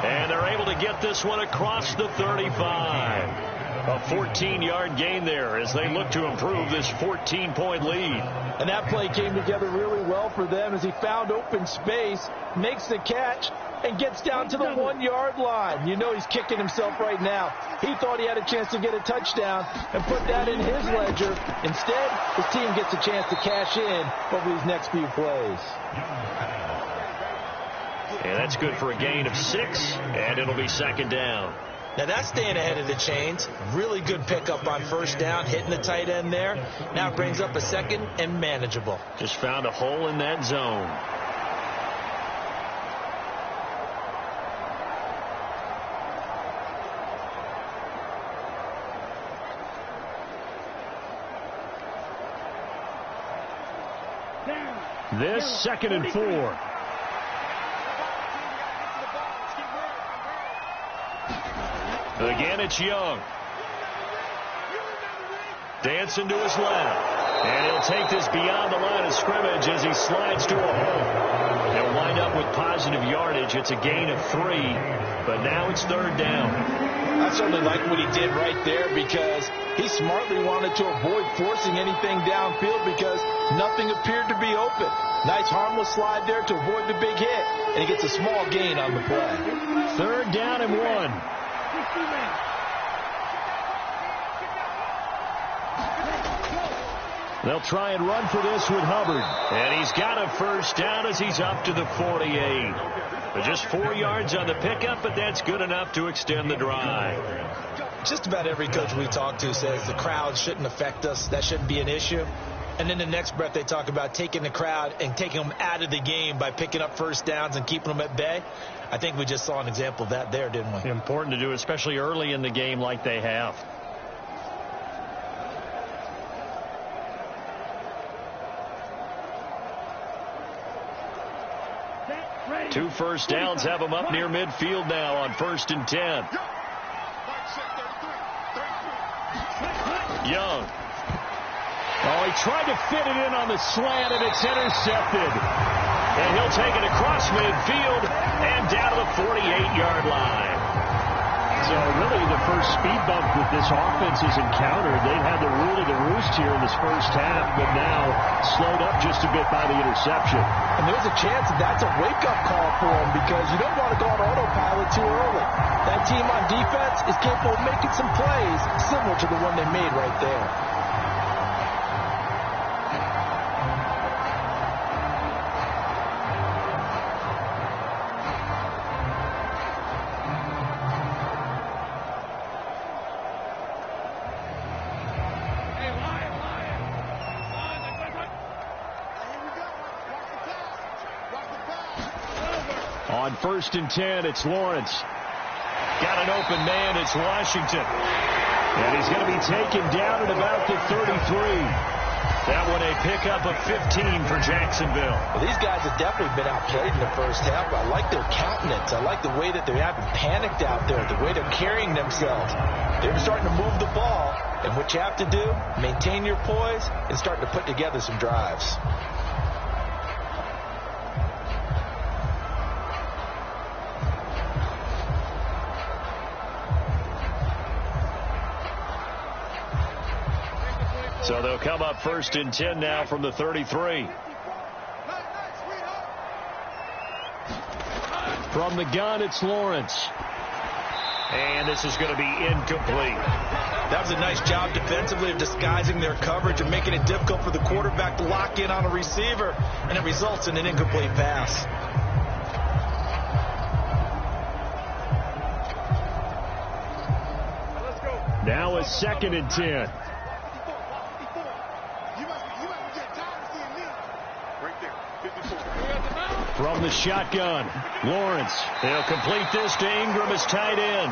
And they're able to get this one across the 35. A 14-yard gain there as they look to improve this 14-point lead. And that play came together really well for them as he found open space, makes the catch, and gets down to the 1-yard line. You know he's kicking himself right now. He thought he had a chance to get a touchdown and put that in his ledger. Instead, his team gets a chance to cash in over these next few plays. And that's good for a gain of 6, and it'll be 2nd down. Now that's staying ahead of the chains. Really good pickup on 1st down, hitting the tight end there. Now it brings up a 2nd and manageable. Just found a hole in that zone. This 2nd and 4. Again, it's Young. Dancing to his left. And he'll take this beyond the line of scrimmage as he slides to a hole. They'll wind up with positive yardage. It's a gain of 3, but now it's 3rd down. I certainly like what he did right there because he smartly wanted to avoid forcing anything downfield because nothing appeared to be open. Nice harmless slide there to avoid the big hit, and he gets a small gain on the play. 3rd down and 1. They'll try and run for this with Hubbard. And he's got a first down as he's up to the 48. Just 4 yards on the pickup, but that's good enough to extend the drive. Just about every coach we talk to says the crowd shouldn't affect us. That shouldn't be an issue. And in the next breath, they talk about taking the crowd and taking them out of the game by picking up first downs and keeping them at bay. I think we just saw an example of that there, didn't we? Important to do, especially early in the game like they have. 2 first downs have them up near midfield now on 1st and 10. Young. Oh, he tried to fit it in on the slant, and it's intercepted. And he'll take it across midfield and down to the 48-yard line. So really the first speed bump that this offense has encountered. They've had the rule of the roost here in this first half, but now slowed up just a bit by the interception. And there's a chance that that's a wake-up call for them because you don't want to go on autopilot too early. That team on defense is capable of making some plays similar to the one they made right there. On 1st and 10, it's Lawrence. Got an open man, it's Washington. And he's going to be taken down at about the 33. That one a pickup of 15 for Jacksonville. Well, these guys have definitely been outplayed in the first half. I like their countenance. I like the way that they haven't panicked out there, the way they're carrying themselves. They're starting to move the ball. And what you have to do, maintain your poise and start to put together some drives. So they'll come up 1st and 10 now from the 33. From the gun, it's Lawrence. And this is going to be incomplete. That was a nice job defensively of disguising their coverage and making it difficult for the quarterback to lock in on a receiver, and it results in an incomplete pass. Now a 2nd and 10. From the shotgun, Lawrence. They'll complete this to Ingram as tight end.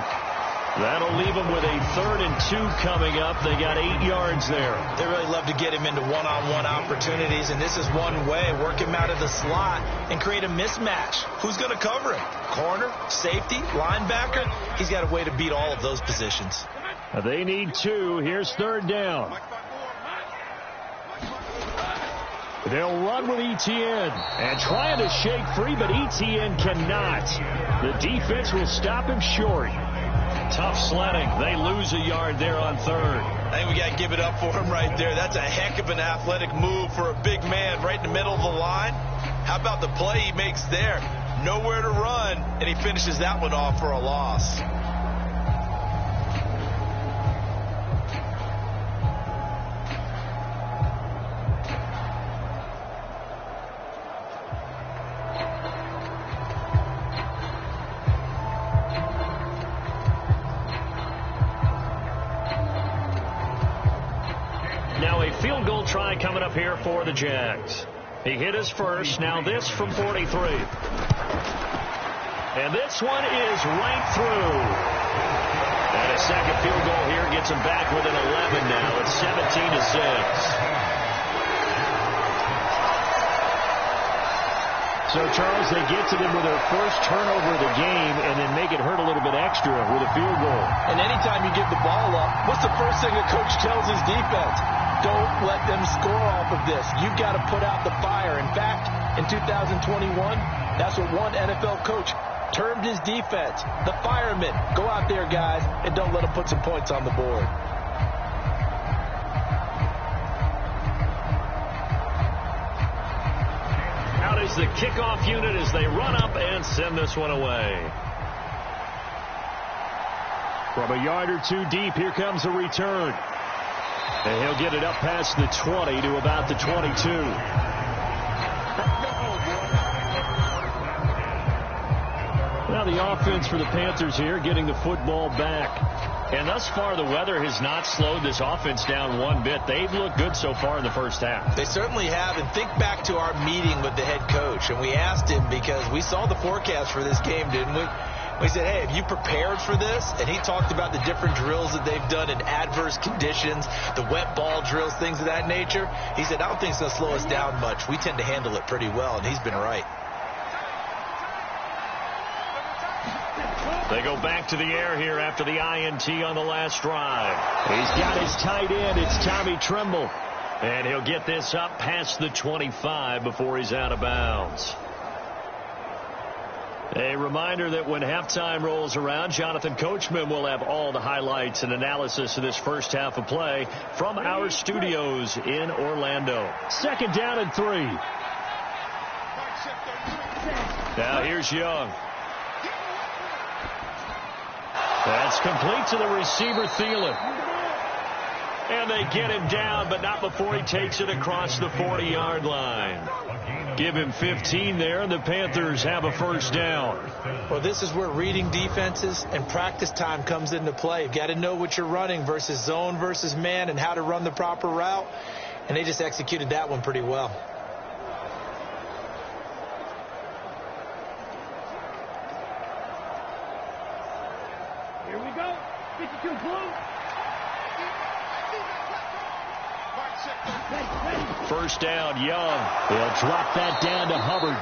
That'll leave them with a 3rd and 2 coming up. They got 8 yards there. They really love to get him into one-on-one opportunities, and this is one way. Work him out of the slot and create a mismatch. Who's going to cover him? Corner, safety, linebacker? He's got a way to beat all of those positions. They need 2. Here's 3rd down. They'll run with Etienne and trying to shake free, but Etienne cannot. The defense will stop him short. Tough sledding. They lose a yard there on 3rd. I think we got to give it up for him right there. That's a heck of an athletic move for a big man right in the middle of the line. How about the play he makes there? Nowhere to run, and he finishes that one off for a loss. Field goal try coming up here for the Jags. He hit his first. Now this from 43. And this one is right through. And a second field goal here gets him back within 11 now. It's 17-6. So, Charles, they get to them with their first turnover of the game and then make it hurt a little bit extra with a field goal. And anytime you give the ball up, what's the first thing a coach tells his defense? Don't let them score off of this. You've got to put out the fire. In fact, in 2021, that's what one NFL coach termed his defense. The firemen. Go out there, guys, and don't let them put some points on the board. Out is the kickoff unit as they run up and send this one away. From a yard or two deep, here comes a return. And he'll get it up past the 20 to about the 22. Now the offense for the Panthers here getting the football back. And thus far, the weather has not slowed this offense down one bit. They've looked good so far in the first half. They certainly have. And think back to our meeting with the head coach. And we asked him, because we saw the forecast for this game, didn't we? We said, hey, have you prepared for this? And he talked about the different drills that they've done in adverse conditions, the wet ball drills, things of that nature. He said, I don't think it's going to slow us down much. We tend to handle it pretty well, and he's been right. They go back to the air here after the INT on the last drive. He's got his tight end. It's Tommy Tremble. And he'll get this up past the 25 before he's out of bounds. A reminder that when halftime rolls around, Jonathan Coachman will have all the highlights and analysis of this first half of play from our studios in Orlando. 2nd down and 3. Now here's Young. That's complete to the receiver, Thielen. And they get him down, but not before he takes it across the 40-yard line. Give him 15 there, and the Panthers have a first down. Well, this is where reading defenses and practice time comes into play. You've got to know what you're running versus zone versus man and how to run the proper route. And they just executed that one pretty well. Here we go. 52 blue. First down, Young. They'll drop that down to Hubbard.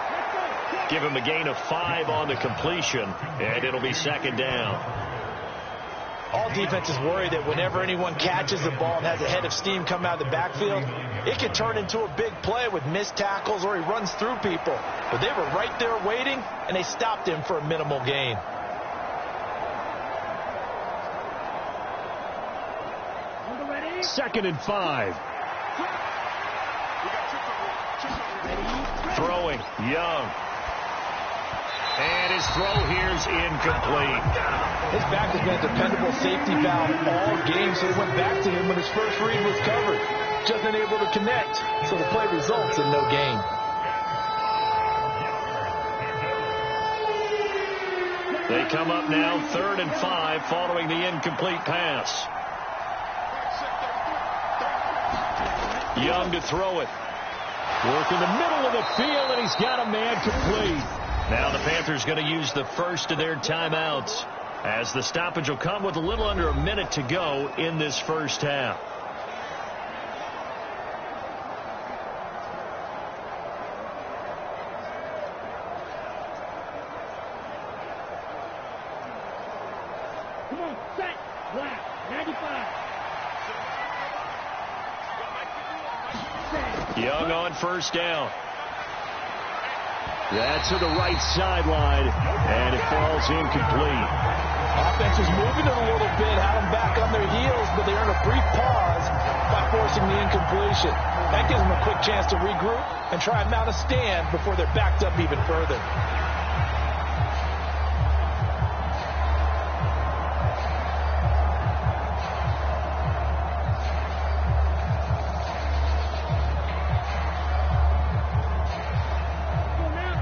Give him a gain of 5 on the completion, and it'll be 2nd down. All defenses worry that whenever anyone catches the ball and has a head of steam come out of the backfield, it can turn into a big play with missed tackles or he runs through people. But they were right there waiting, and they stopped him for a minimal gain. Second and 5. Throwing, Young. And his throw here's incomplete. His back has been a dependable safety valve all game, so he went back to him when his first read was covered. Just unable to connect, so the play results in no gain. They come up now 3rd and 5 following the incomplete pass. Young to throw it. Work in the middle of the field, and he's got a man complete. Now the Panthers going to use the first of their timeouts, as the stoppage will come with a little under a minute to go in this first half. Come on, set, black, 95. Young on first down. That's to the right sideline, and it falls incomplete. Offense was moving it a little bit, had them back on their heels, but they earned a brief pause by forcing the incompletion. That gives them a quick chance to regroup and try and mount a stand before they're backed up even further.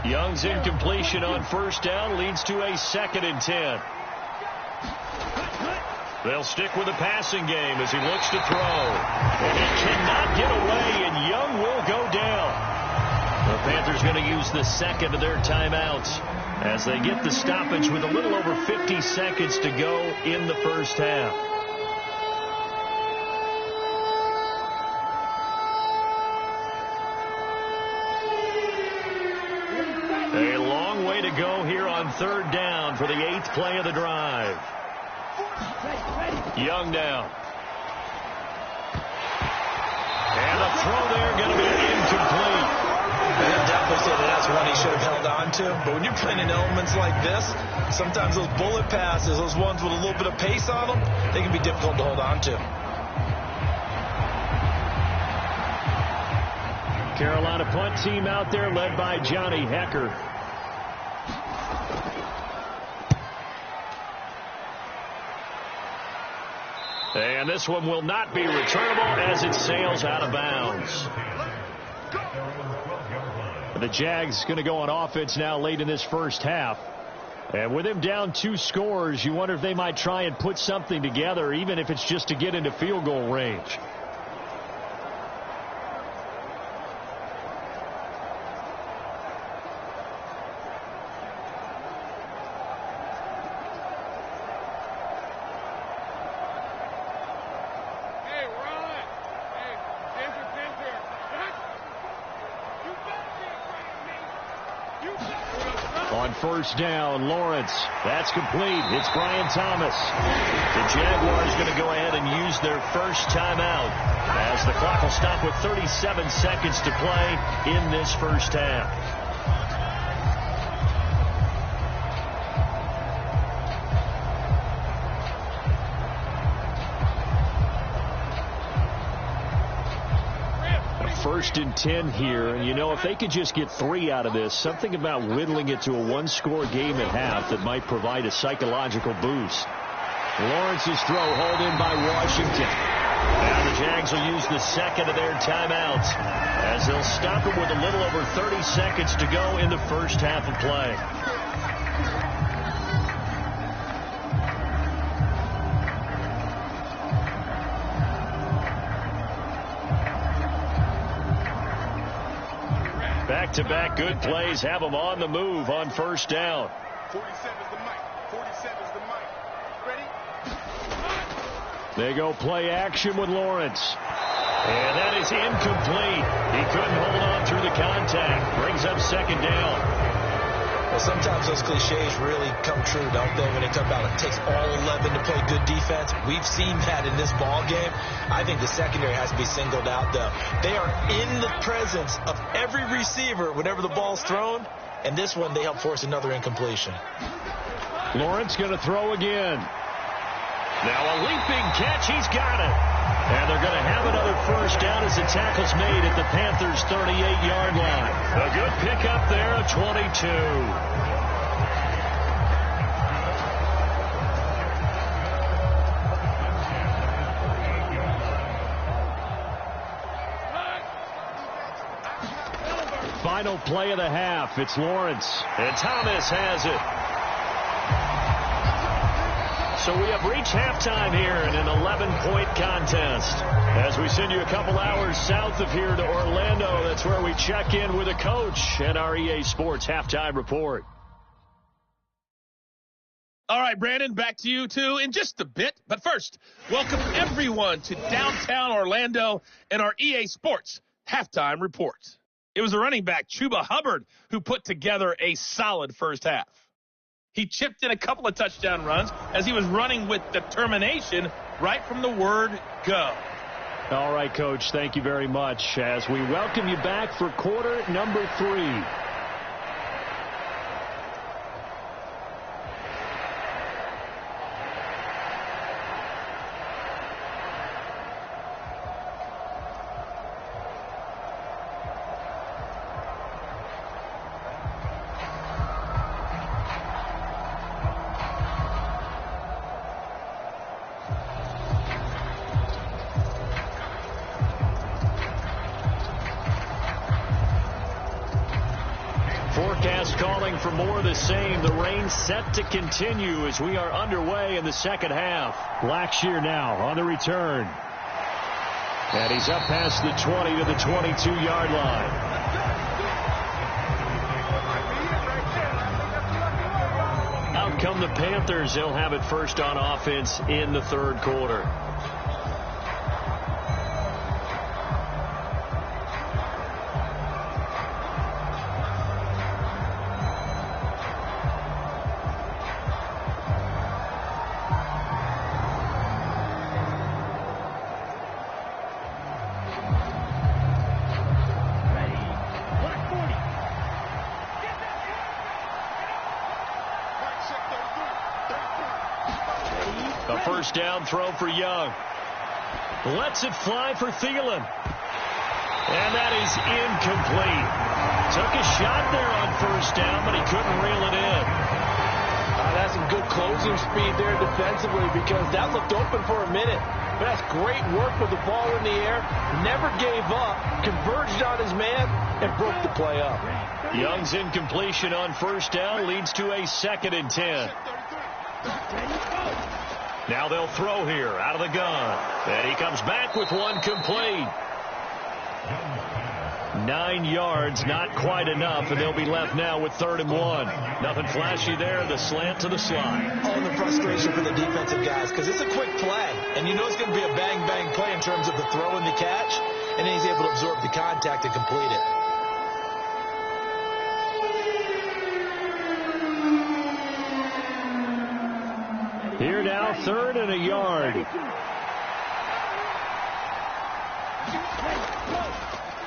Young's incompletion on first down leads to a 2nd and 10. They'll stick with the passing game as he looks to throw. And he cannot get away, and Young will go down. The Panthers going to use the 2nd of their timeouts as they get the stoppage with a little over 50 seconds to go in the first half. A long way to go here on 3rd down for the 8th play of the drive. Young down. And the throw there going to be incomplete. They'll definitely say that's one he should have held on to. But when you're playing in elements like this, sometimes those bullet passes, those ones with a little bit of pace on them, they can be difficult to hold on to. Carolina punt team out there led by Johnny Hecker. And this one will not be returnable as it sails out of bounds. The Jags going to go on offense now late in this first half. And with him down 2 scores, you wonder if they might try and put something together, even if it's just to get into field goal range. On first down, Lawrence. That's complete. It's Brian Thomas. The Jaguars going to go ahead and use their first timeout as the clock will stop with 37 seconds to play in this first half. First and 10 here, and you know, if they could just get 3 out of this, something about whittling it to a 1-score game at half that might provide a psychological boost. Lawrence's throw hauled in by Washington. Now the Jags will use the second of their timeouts as they'll stop it with a little over 30 seconds to go in the first half of play. Back-to-back good plays have them on the move on first down. 47's the mic. 47's the mic. Ready? They go play action with Lawrence. And that is incomplete. He couldn't hold on through the contact. Brings up second down. Well, sometimes those cliches really come true, don't they, when they talk about it takes all 11 to play good defense. We've seen that in this ball game. I think the secondary has to be singled out, though. They are in the presence of every receiver whenever the ball's thrown, and this one they help force another incompletion. Lawrence going to throw again. Now a leaping catch. He's got it. And they're going to have another first down as the tackle's made at the Panthers' 38-yard line. A good pickup there of 22. Final play of the half. It's Lawrence. And Thomas has it. So we have reached halftime here in an 11-point contest. As we send you a couple hours south of here to Orlando, that's where we check in with a coach at our EA Sports Halftime Report. All right, Brandon, back to you, too, in just a bit. But first, welcome everyone to downtown Orlando and our EA Sports Halftime Report. It was the running back, Chuba Hubbard, who put together a solid first half. He chipped in a couple of touchdown runs as he was running with determination right from the word go. All right, Coach, thank you very much as we welcome you back for quarter number 3. Forecast calling for more of the same. The rain set to continue as we are underway in the second half. Blackshear now on the return. And he's up past the 20 to the 22-yard line. Out come the Panthers. They'll have it first on offense in the third quarter. First down throw for Young. Lets it fly for Thielen. And that is incomplete. Took a shot there on first down, but he couldn't reel it in. That's some good closing speed there defensively because that looked open for a minute. But that's great work with the ball in the air. Never gave up. Converged on his man and broke the play up. Young's incompletion on first down leads to a 2nd and 10. Now they'll throw here out of the gun. And he comes back with one complete. 9 yards, not quite enough, and they'll be left now with 3rd and 1. Nothing flashy there, the slant to the slide. Oh, and the frustration for the defensive guys, because it's a quick play, and you know it's going to be a bang-bang play in terms of the throw and the catch, and then he's able to absorb the contact and complete it. Here now, 3rd and a yard.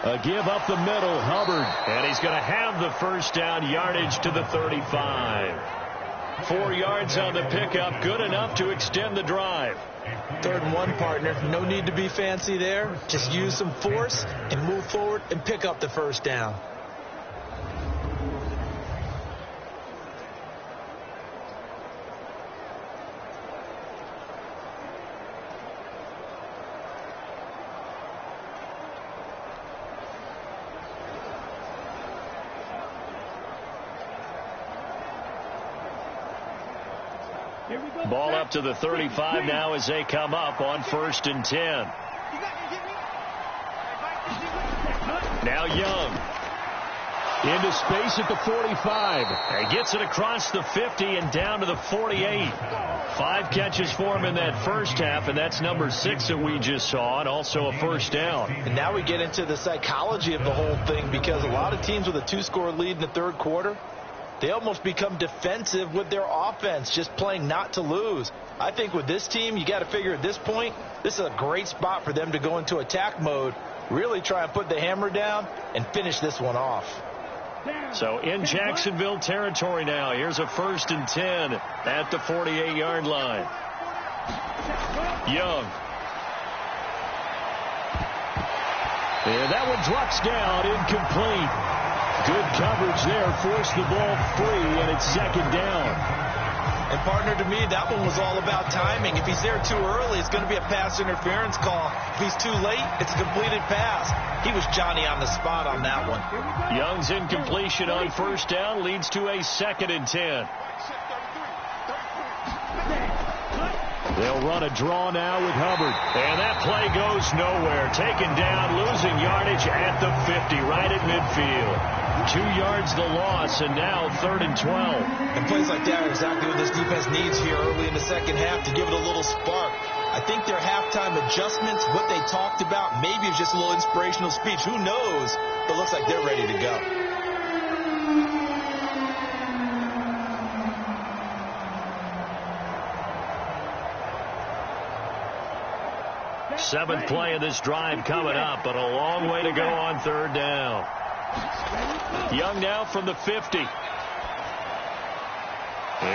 A give up the middle, Hubbard. And he's going to have the first down, yardage to the 35. 4 yards on the pickup, good enough to extend the drive. 3rd and 1, partner. No need to be fancy there. Just use some force and move forward and pick up the first down. Ball up to the 35 now as they come up on 1st and 10. Now Young. Into space at the 45. And gets it across the 50 and down to the 48. 5 catches for him in that first half, and that's number 6 that we just saw, and also a first down. And now we get into the psychology of the whole thing, because a lot of teams with a 2-score lead in the 3rd quarter, they almost become defensive with their offense, just playing not to lose. I think with this team, you got to figure at this point, this is a great spot for them to go into attack mode, really try and put the hammer down and finish this one off. So in Jacksonville territory now, here's a 1st and 10 at the 48-yard line. Young. And that one drops down, incomplete. Good coverage there, forced the ball free, and it's 2nd down. And partner, to me, that one was all about timing. If he's there too early, it's going to be a pass interference call. If he's too late, it's a completed pass. He was Johnny on the spot on that one. Young's incompletion on first down leads to a 2nd and 10. They'll run a draw now with Hubbard. And that play goes nowhere. Taken down, losing yardage at the 50, right at midfield. 2 yards the loss, and now 3rd and 12. And plays like that are exactly what this defense needs here early in the second half to give it a little spark. I think their halftime adjustments, what they talked about, maybe it's just a little inspirational speech. Who knows? But it looks like they're ready to go. Seventh play of this drive coming up, but a long way to go on 3rd down. Young now from the 50. And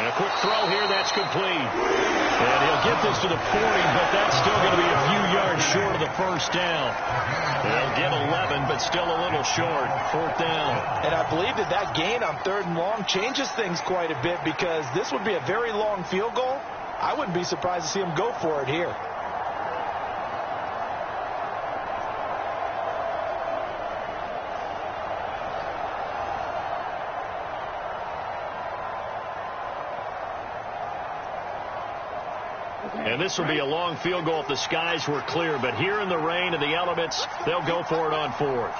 a quick throw here, that's complete. And he'll get this to the 40, but that's still going to be a few yards short of the first down. They'll get 11, but still a little short. 4th down. And I believe that gain on 3rd and long changes things quite a bit, because this would be a very long field goal. I wouldn't be surprised to see him go for it here. And this will be a long field goal if the skies were clear. But here in the rain and the elements, they'll go for it on 4th.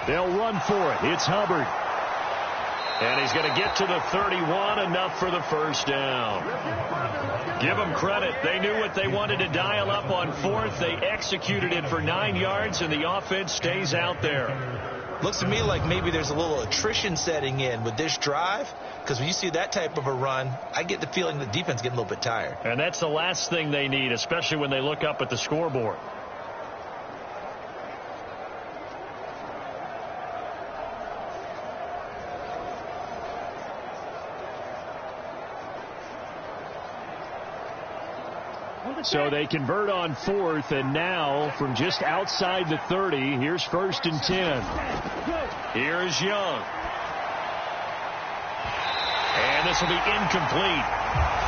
They'll run for it. It's Hubbard. And he's going to get to the 31, enough for the first down. Give them credit. They knew what they wanted to dial up on 4th. They executed it for 9 yards, and the offense stays out there. Looks to me like maybe there's a little attrition setting in with this drive, because when you see that type of a run, I get the feeling the defense getting a little bit tired. And that's the last thing they need, especially when they look up at the scoreboard. So they convert on 4th, and now from just outside the 30, here's 1st and 10. Here's Young. And this will be incomplete.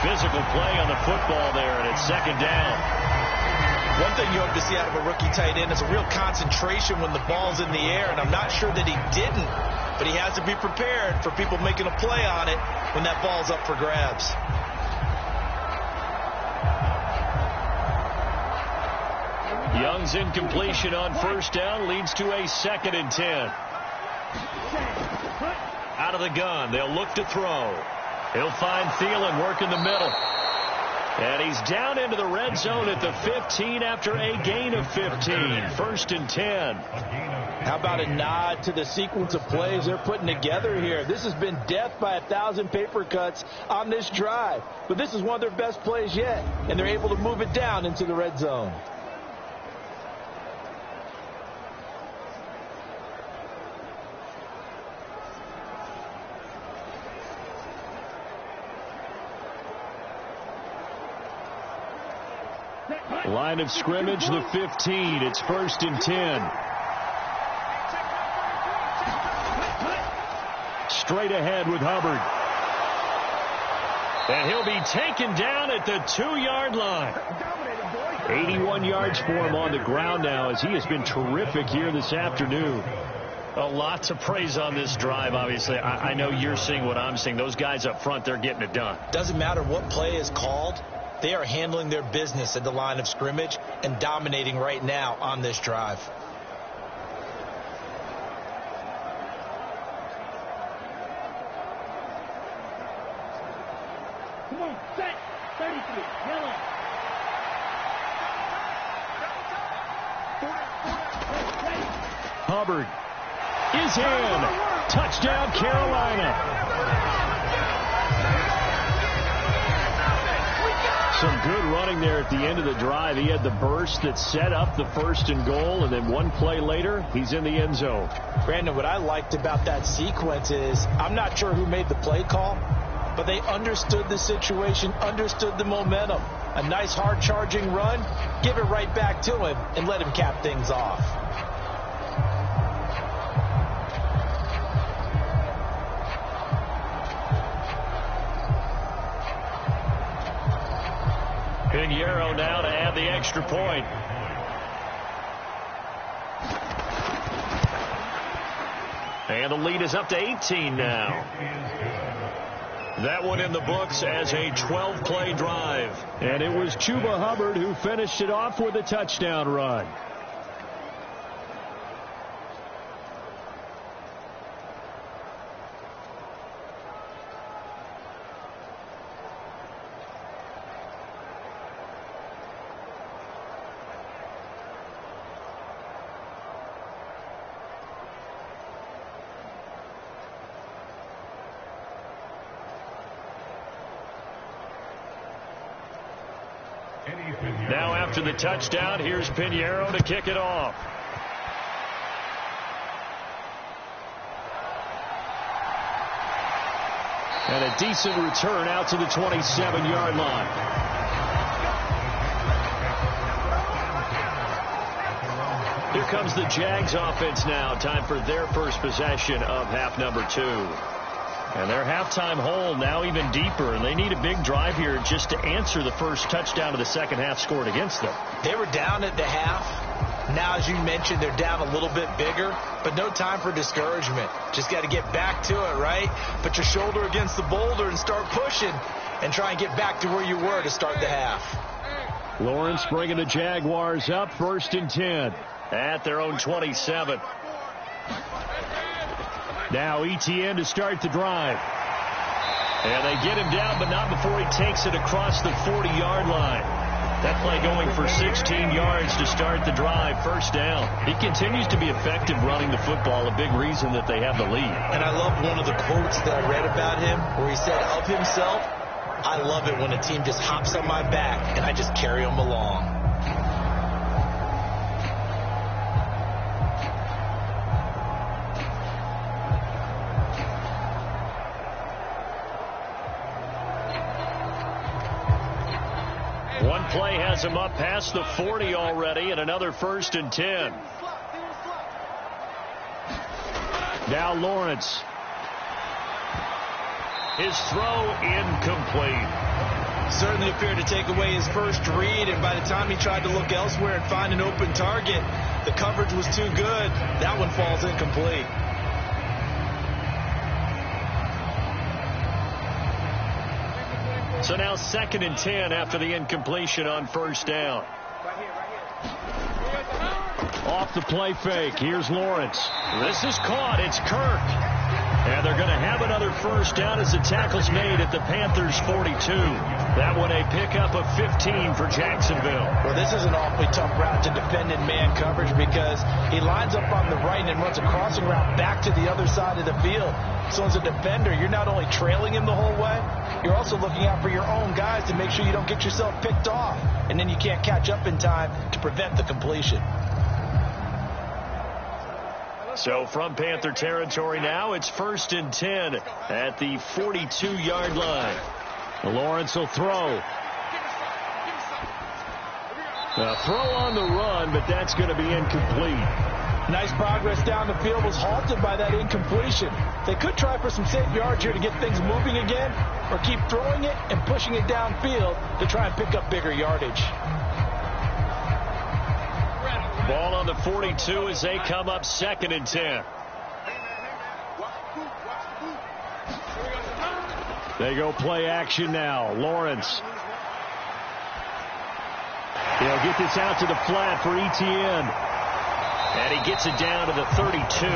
Physical play on the football there, and it's second down. One thing you hope to see out of a rookie tight end is a real concentration when the ball's in the air, and I'm not sure that he didn't, but he has to be prepared for people making a play on it when that ball's up for grabs. Young's incompletion on first down leads to a 2nd and 10. Out of the gun, they'll look to throw. He'll find Thielen working the middle. And he's down into the red zone at the 15 after a gain of 15. 1st and 10. How about a nod to the sequence of plays they're putting together here? This has been death by 1,000 paper cuts on this drive. But this is one of their best plays yet, and they're able to move it down into the red zone. Line of scrimmage, the 15. It's 1st and 10. Straight ahead with Hubbard. And he'll be taken down at the 2-yard line. 81 yards for him on the ground now, as he has been terrific here this afternoon. A lot to praise on this drive, obviously. I know you're seeing what I'm seeing. Those guys up front, they're getting it done. Doesn't matter what play is called. They are handling their business at the line of scrimmage and dominating right now on this drive. Come on, set. 33, yellow. Hubbard is in. Touchdown, Carolina. Some good running there at the end of the drive. He had the burst that set up the 1st and goal, and then one play later, he's in the end zone. Brandon, what I liked about that sequence is I'm not sure who made the play call, but they understood the situation, understood the momentum. A nice hard-charging run, give it right back to him, and let him cap things off. Pinheiro now to add the extra point. And the lead is up to 18 now. That one in the books as a 12-play drive. And it was Chuba Hubbard who finished it off with a touchdown run. Now after the touchdown, here's Pinheiro to kick it off. And a decent return out to the 27-yard line. Here comes the Jags offense now. Time for their first possession of half number 2. And their halftime hole now even deeper, and they need a big drive here just to answer the first touchdown of the second half scored against them. They were down at the half. Now, as you mentioned, they're down a little bit bigger, but no time for discouragement. Just got to get back to it, right? Put your shoulder against the boulder and start pushing and try and get back to where you were to start the half. Lawrence bringing the Jaguars up, 1st and 10. At their own 27. Now Etienne to start the drive. And they get him down, but not before he takes it across the 40-yard line. That play going for 16 yards to start the drive. 1st down. He continues to be effective running the football, a big reason that they have the lead. And I love one of the quotes that I read about him where he said of himself, I love it when a team just hops on my back and I just carry them along. One play has him up past the 40 already, and another 1st and 10. Now Lawrence. His throw incomplete. Certainly appeared to take away his first read, and by the time he tried to look elsewhere and find an open target, the coverage was too good. That one falls incomplete. So now 2nd and 10 after the incompletion on first down. Off the play fake. Here's Lawrence. This is caught. It's Kirk. And they're going to have another first down as the tackle's made at the Panthers' 42. That one a pickup of 15 for Jacksonville. Well, this is an awfully tough route to defend in man coverage because he lines up on the right and runs a crossing route back to the other side of the field. So as a defender, you're not only trailing him the whole way, you're also looking out for your own guys to make sure you don't get yourself picked off. And then you can't catch up in time to prevent the completion. So from Panther territory now, it's 1st and 10 at the 42-yard line. Lawrence will throw. A throw on the run, but that's going to be incomplete. Nice progress down the field was halted by that incompletion. They could try for some safe yards here to get things moving again, or keep throwing it and pushing it downfield to try and pick up bigger yardage. Ball on the 42 as they come up 2nd and 10. They go play action now. Lawrence. He'll get this out to the flat for Etienne. And he gets it down to the 32.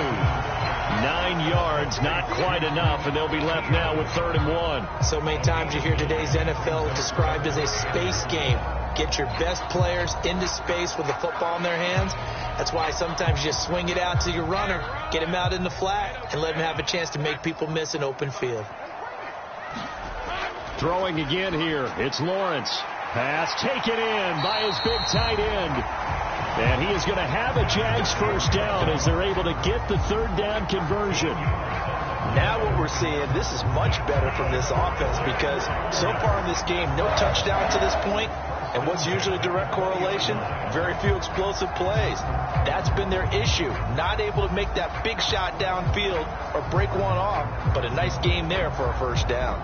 9 yards, not quite enough, and they'll be left now with 3rd and 1. So many times you hear today's NFL described as a space game. Get your best players into space with the football in their hands. That's why sometimes you just swing it out to your runner, get him out in the flat, and let him have a chance to make people miss an open field. Throwing again here. It's Lawrence. Pass taken in by his big tight end. And he is going to have a Jags first down as they're able to get the 3rd down conversion. Now what we're seeing, this is much better from this offense because so far in this game, no touchdown to this point. And what's usually a direct correlation? Very few explosive plays. That's been their issue. Not able to make that big shot downfield or break one off, but a nice game there for a first down.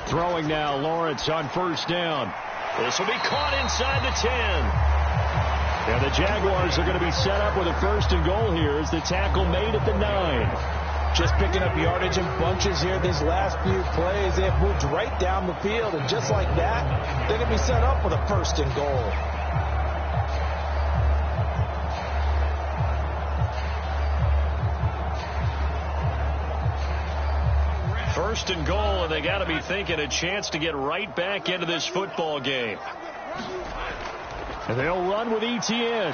Throwing now, Lawrence on first down. This will be caught inside the 10. And the Jaguars are going to be set up with a 1st and goal here as the tackle made at the 9. Just picking up yardage in bunches here these last few plays. They have moved right down the field, and just like that, they're going to be set up with a 1st and goal. First and goal, and they got to be thinking a chance to get right back into this football game. And they'll run with Etienne.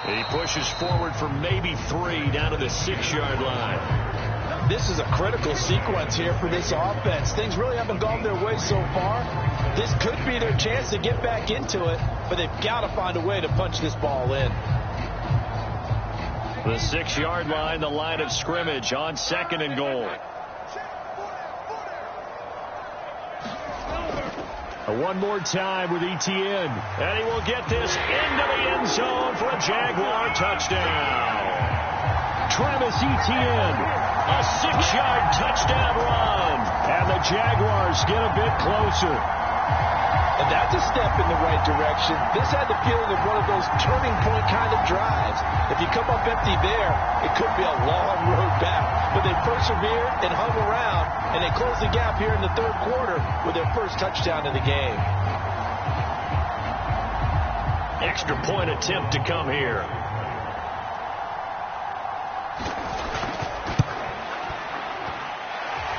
He pushes forward for maybe 3 down to the 6-yard line. This is a critical sequence here for this offense. Things really haven't gone their way so far. This could be their chance to get back into it, but they've got to find a way to punch this ball in. The 6-yard line, the line of scrimmage on 2nd and goal. One more time with Etienne. And he will get this into the end zone for a Jaguar touchdown. Travis Etienne, a 6-yard touchdown run. And the Jaguars get a bit closer. And that's a step in the right direction. This had the feeling of one of those turning point kind of drives. If you come up empty there, it could be a long road back. But they persevered and hung around, and they closed the gap here in the 3rd quarter with their first touchdown of the game. Extra point attempt to come here.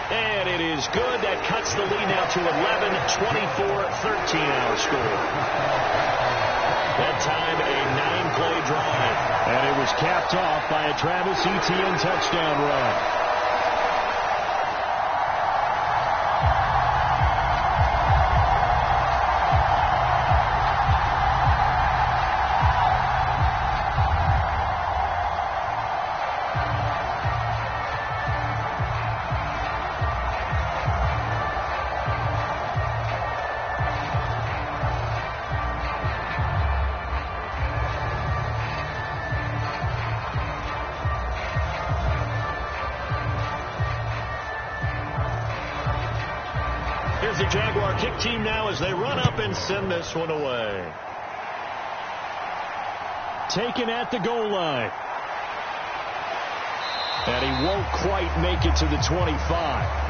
And it is good. That cuts the lead now to 11, 24, 13 our score. That time a 9-play drive. And it was capped off by a Travis Etienne touchdown run. the Jaguar kick team now as they run up and send this one away. Taken at the goal line. And he won't quite make it to the 25.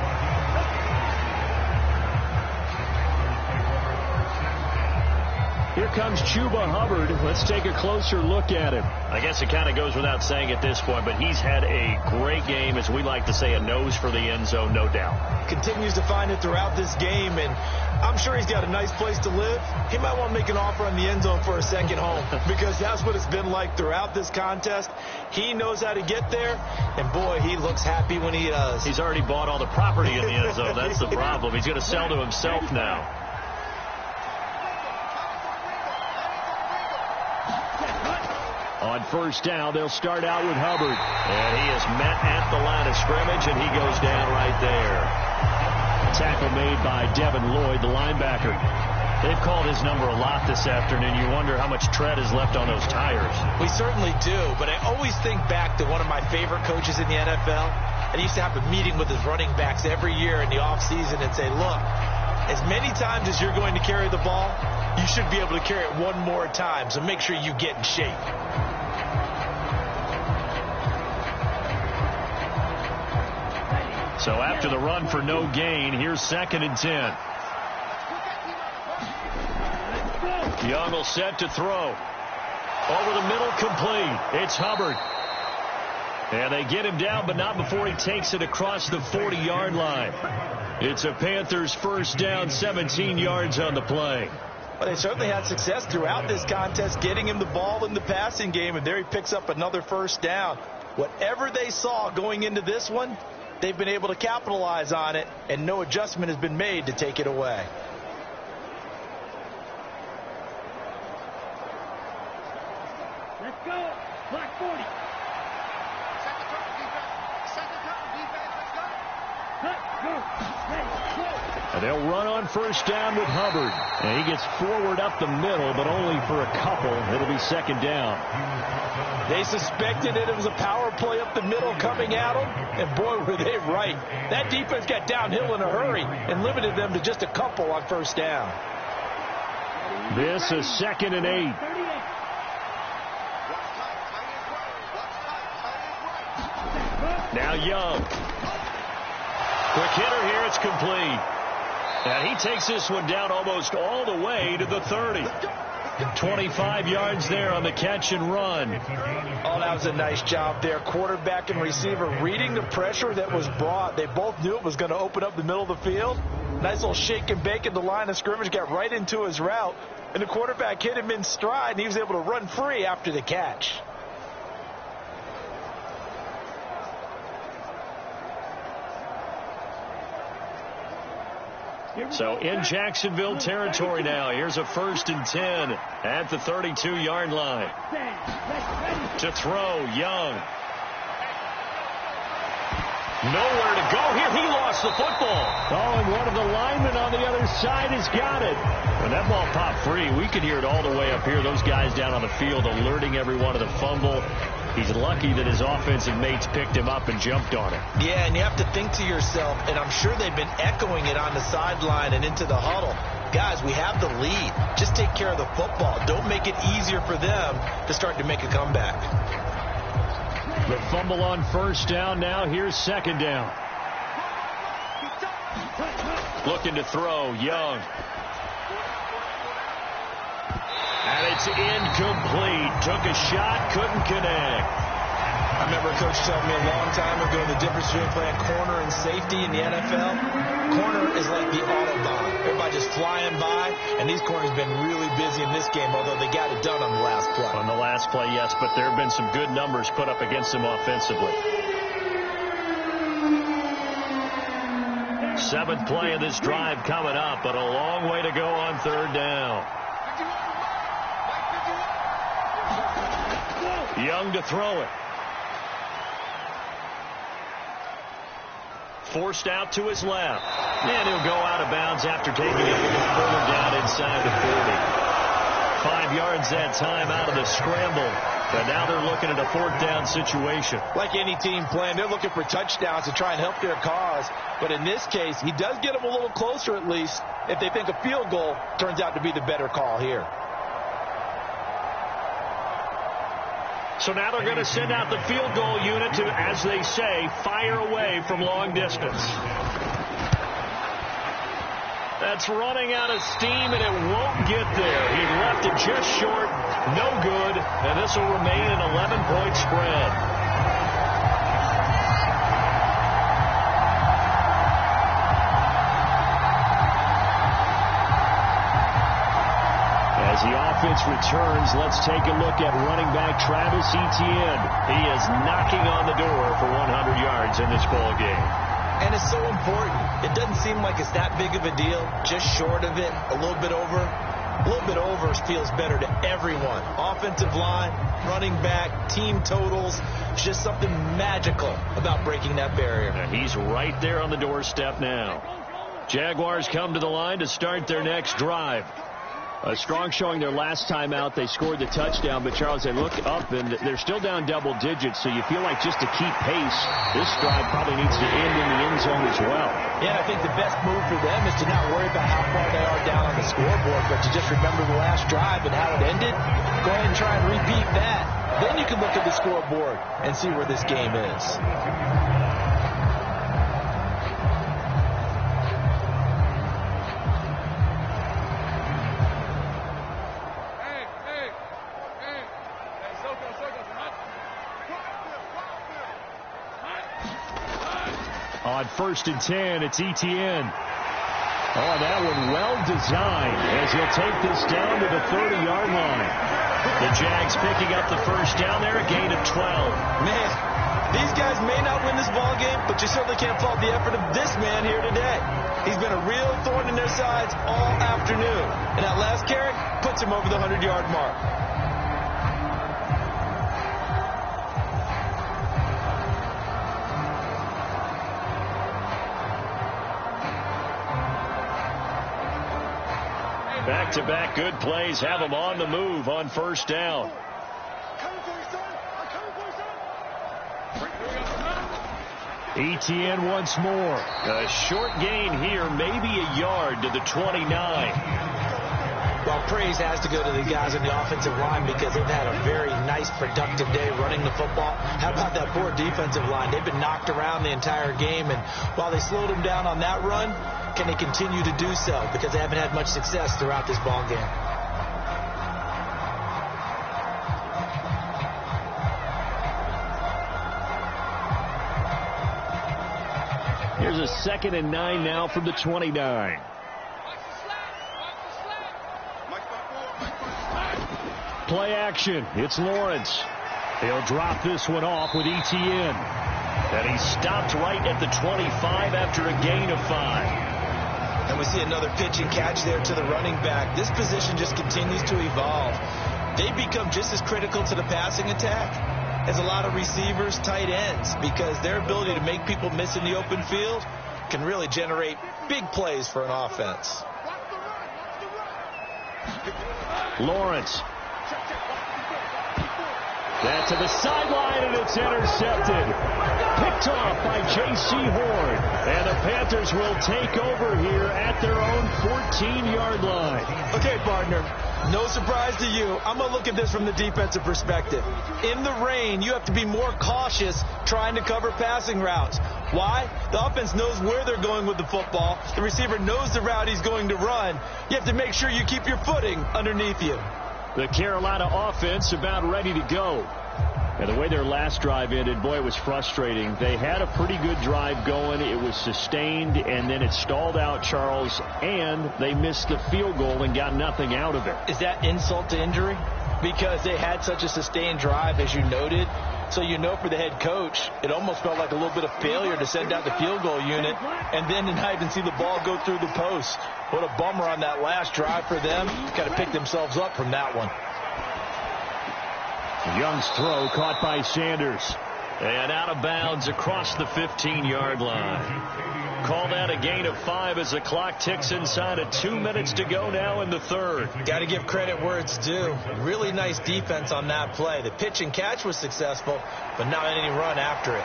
Here comes Chuba Hubbard. Let's take a closer look at him. I guess it kind of goes without saying at this point, but he's had a great game, as we like to say, a nose for the end zone, no doubt. Continues to find it throughout this game, and I'm sure he's got a nice place to live. He might want to make an offer on the end zone for a second home, because that's what it's been like throughout this contest. He knows how to get there, and boy, he looks happy when he does. He's already bought all the property in the end zone. That's the problem. He's going to sell to himself now. On first down, they'll start out with Hubbard. And he is met at the line of scrimmage, and he goes down right there. Tackle made by Devin Lloyd, the linebacker. They've called his number a lot this afternoon. You wonder how much tread is left on those tires. We certainly do, but I always think back to one of my favorite coaches in the NFL. And he used to have a meeting with his running backs every year in the offseason and say, look, as many times as you're going to carry the ball, you should be able to carry it one more time, so make sure you get in shape. So after the run for no gain, here's 2nd and 10. Young will set to throw. Over the middle, complete. It's Hubbard. And they get him down, but not before he takes it across the 40-yard line. It's a Panthers first down, 17 yards on the play. Well, they certainly had success throughout this contest, getting him the ball in the passing game, and there he picks up another first down. Whatever they saw going into this one, they've been able to capitalize on it, and no adjustment has been made to take it away. Let's go. Block 40. And they'll run on first down with Hubbard. And he gets forward up the middle, but only for a couple. It'll be 2nd down. They suspected it was a power play up the middle coming at them, and boy, were they right. That defense got downhill in a hurry and limited them to just a couple on first down. This is 2nd and 8. Now Young. Quick hitter here. It's complete. And he takes this one down almost all the way to the 30. 25 yards there on the catch and run. Oh, that was a nice job there. Quarterback and receiver reading the pressure that was brought. They both knew it was going to open up the middle of the field. Nice little shake and bake at the line of scrimmage. Got right into his route. And the quarterback hit him in stride, and he was able to run free after the catch. So in Jacksonville territory now. Here's a 1st and 10 at the 32-yard line. To throw, Young. Nowhere to go here. He lost the football. Oh, and one of the linemen on the other side has got it. When that ball popped free, we could hear it all the way up here. Those guys down on the field alerting everyone of the fumble. He's lucky that his offensive mates picked him up and jumped on it. Yeah, and you have to think to yourself, and I'm sure they've been echoing it on the sideline and into the huddle. Guys, we have the lead. Just take care of the football. Don't make it easier for them to start to make a comeback. The fumble on first down. Now here's 2nd down. Looking to throw, Young. And it's incomplete. Took a shot, couldn't connect. I remember a coach telling me a long time ago the difference between playing corner and safety in the NFL. Corner is like the Autobahn. Everybody just flying by, and these corners have been really busy in this game, although they got it done on the last play. On the last play, yes, but there have been some good numbers put up against them offensively. 7th play of this drive coming up, but a long way to go on 3rd down. Young to throw it. Forced out to his left. And he'll go out of bounds after taking it further down inside the 40. 5 yards that time out of the scramble. But now they're looking at a 4th down situation. Like any team playing, they're looking for touchdowns to try and help their cause. But in this case, he does get them a little closer at least if they think a field goal turns out to be the better call here. So now they're going to send out the field goal unit to, as they say, fire away from long distance. That's running out of steam, and it won't get there. He left it just short. No good. And this will remain an 11-point spread. As the offense returns, let's take a look at running back Travis Etienne. He is knocking on the door for 100 yards in this ball game. And it's so important. It doesn't seem like it's that big of a deal. Just short of it, a little bit over. A little bit over feels better to everyone. Offensive line, running back, team totals. It's just something magical about breaking that barrier. Now he's right there on the doorstep now. Jaguars come to the line to start their next drive. A strong showing their last time out. They scored the touchdown, but Charles, they look up and they're still down double digits, so you feel like just to keep pace, this drive probably needs to end in the end zone as well. Yeah, I think the best move for them is to not worry about how far they are down on the scoreboard, but to just remember the last drive and how it ended. Go ahead and try and repeat that. Then you can look at the scoreboard and see where this game is. On 1st and 10, it's Etienne. Oh, that one well designed as he'll take this down to the 30-yard line. The Jags picking up the first down there, a gain of 12. Man, these guys may not win this ball game, but you certainly can't fault the effort of this man here today. He's been a real thorn in their sides all afternoon. And that last carry puts him over the 100-yard mark. Back-to-back good plays have them on the move on first down. Etienne once more. A short gain here, maybe a yard to the 29. Well, praise has to go to the guys on the offensive line because they've had a very nice, productive day running the football. How about that poor defensive line? They've been knocked around the entire game, and while they slowed them down on that run, can they continue to do so? Because they haven't had much success throughout this ball game. Here's a 2nd and 9 now from the 29. Play action. It's Lawrence. He'll drop this one off with Etienne. And he stopped right at the 25 after a gain of 5. And we see another pitch and catch there to the running back. This position just continues to evolve. They become just as critical to the passing attack as a lot of receivers, tight ends, because their ability to make people miss in the open field can really generate big plays for an offense. Lawrence. That to the sideline, and it's intercepted. Picked off by J.C. Horn. And the Panthers will take over here at their own 14-yard line. Okay, partner, no surprise to you. I'm going to look at this from the defensive perspective. In the rain, you have to be more cautious trying to cover passing routes. Why? The offense knows where they're going with the football. The receiver knows the route he's going to run. You have to make sure you keep your footing underneath you. The Carolina offense about ready to go. And the way their last drive ended, boy, it was frustrating. They had a pretty good drive going. It was sustained, and then it stalled out, Charles, and they missed the field goal and got nothing out of it. Is that insult to injury? Because they had such a sustained drive, as you noted. So you know for the head coach, it almost felt like a little bit of failure to send out the field goal unit and then to not even see the ball go through the post. What a bummer on that last drive for them. Got to pick themselves up from that one. Young's throw caught by Sanders. And out of bounds across the 15-yard line. Call that a gain of 5 as the clock ticks inside of 2 minutes to go now in the third. Got to give credit where it's due. Really nice defense on that play. The pitch and catch was successful, but not any run after it.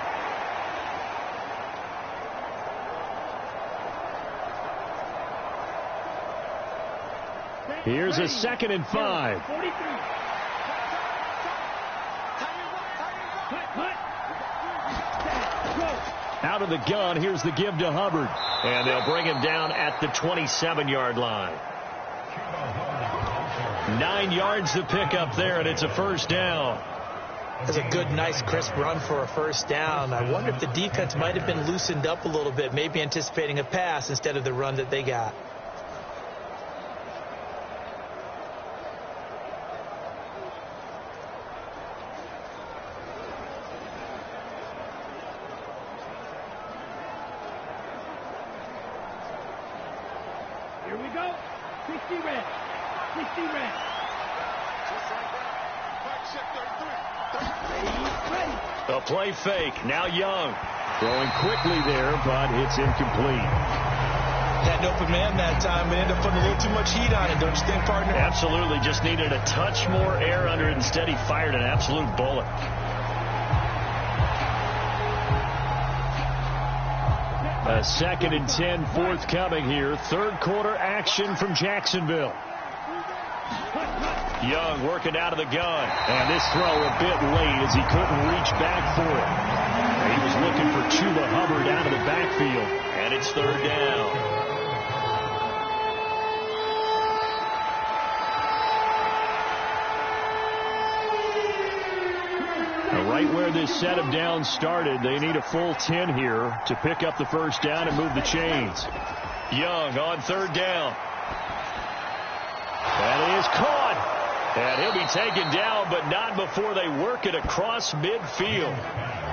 Here's a 2nd and 5. 43. Out of the gun, here's the give to Hubbard. And they'll bring him down at the 27-yard line. 9 yards to pick up there, and it's a first down. That's a good, nice, crisp run for a first down. I wonder if the defense might have been loosened up a little bit, maybe anticipating a pass instead of the run that they got. Here we go. 60 red. 60 red. Just like that. Back check 33. Ready. A play fake. Now Young. Throwing quickly there, but it's incomplete. Had an open man that time, but ended up putting a little too much heat on it, don't you think, partner? Absolutely. Just needed a touch more air under it. Instead, he fired an absolute bullet. A 2nd and 10 forthcoming here. Third quarter action from Jacksonville. Young working out of the gun. And this throw a bit late as he couldn't reach back for it. He was looking for Chuba Hubbard out of the backfield. And it's third down. Right where this set of downs started, they need a full 10 here to pick up the first down and move the chains. Young on third down. That is caught. And he'll be taken down, but not before they work it across midfield.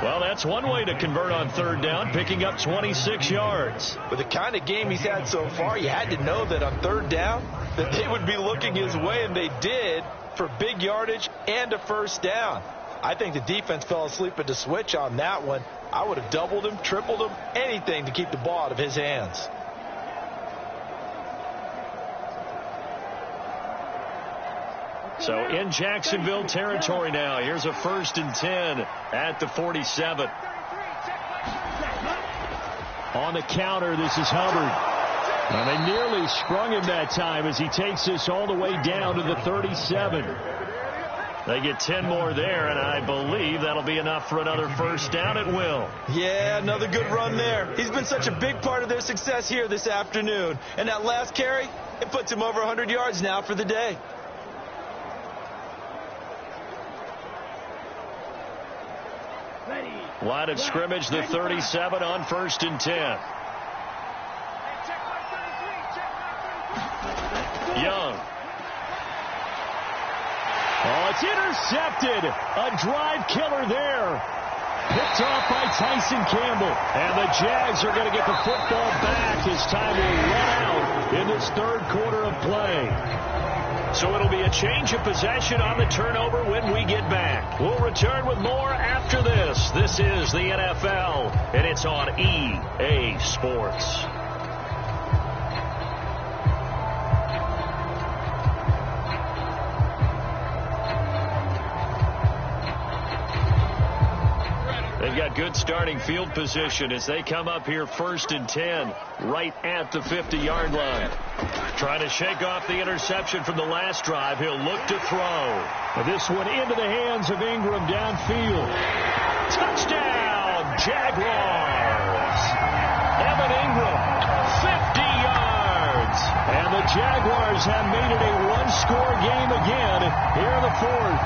Well, that's one way to convert on third down, picking up 26 yards. With the kind of game he's had so far, you had to know that on third down that they would be looking his way, and they did for big yardage and a first down. I think the defense fell asleep at the switch on that one. I would have doubled him, tripled him, anything to keep the ball out of his hands. So in Jacksonville territory now. Here's a 1st and 10 at the 47. On the counter, this is Hubbard. And they nearly sprung him that time as he takes this all the way down to the 37. They get 10 more there, and I believe that'll be enough for another first down at will. Yeah, another good run there. He's been such a big part of their success here this afternoon. And that last carry, it puts him over 100 yards now for the day. Ready. Line of scrimmage, the 37 on 1st and 10. Young. Oh, it's intercepted. A drive killer there. Picked off by Tyson Campbell. And the Jags are going to get the football back as time will run out in this third quarter of play. So it'll be a change of possession on the turnover when we get back. We'll return with more after this. This is the NFL, and it's on EA Sports. They've got good starting field position as they come up here 1st and 10 right at the 50-yard line. Trying to shake off the interception from the last drive. He'll look to throw. This one into the hands of Ingram downfield. Touchdown, Jaguars. Evan Ingram, 50 yards. And the Jaguars have made it a one-score game again here in the fourth.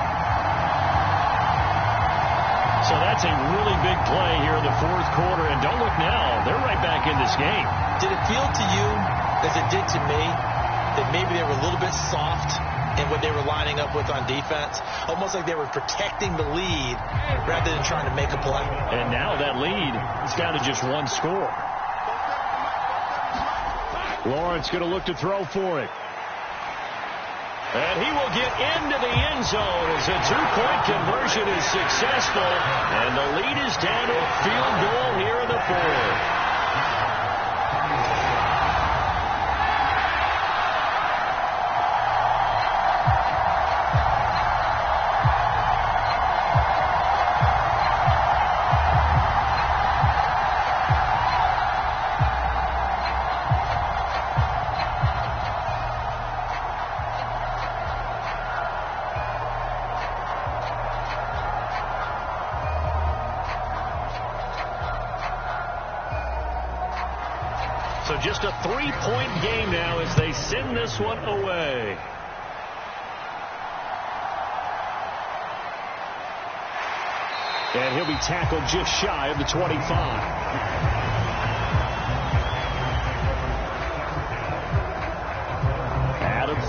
So that's a really big play here in the fourth quarter. And don't look now. They're right back in this game. Did it feel to you, as it did to me, that maybe they were a little bit soft in what they were lining up with on defense? Almost like they were protecting the lead rather than trying to make a play. And now that lead is down to just one score. Lawrence going to look to throw for it. And he will get into the end zone as a two-point conversion is successful. And the lead is down to a field goal here in the fourth. So just a 3-point game now as they send this one away. And he'll be tackled just shy of the 25.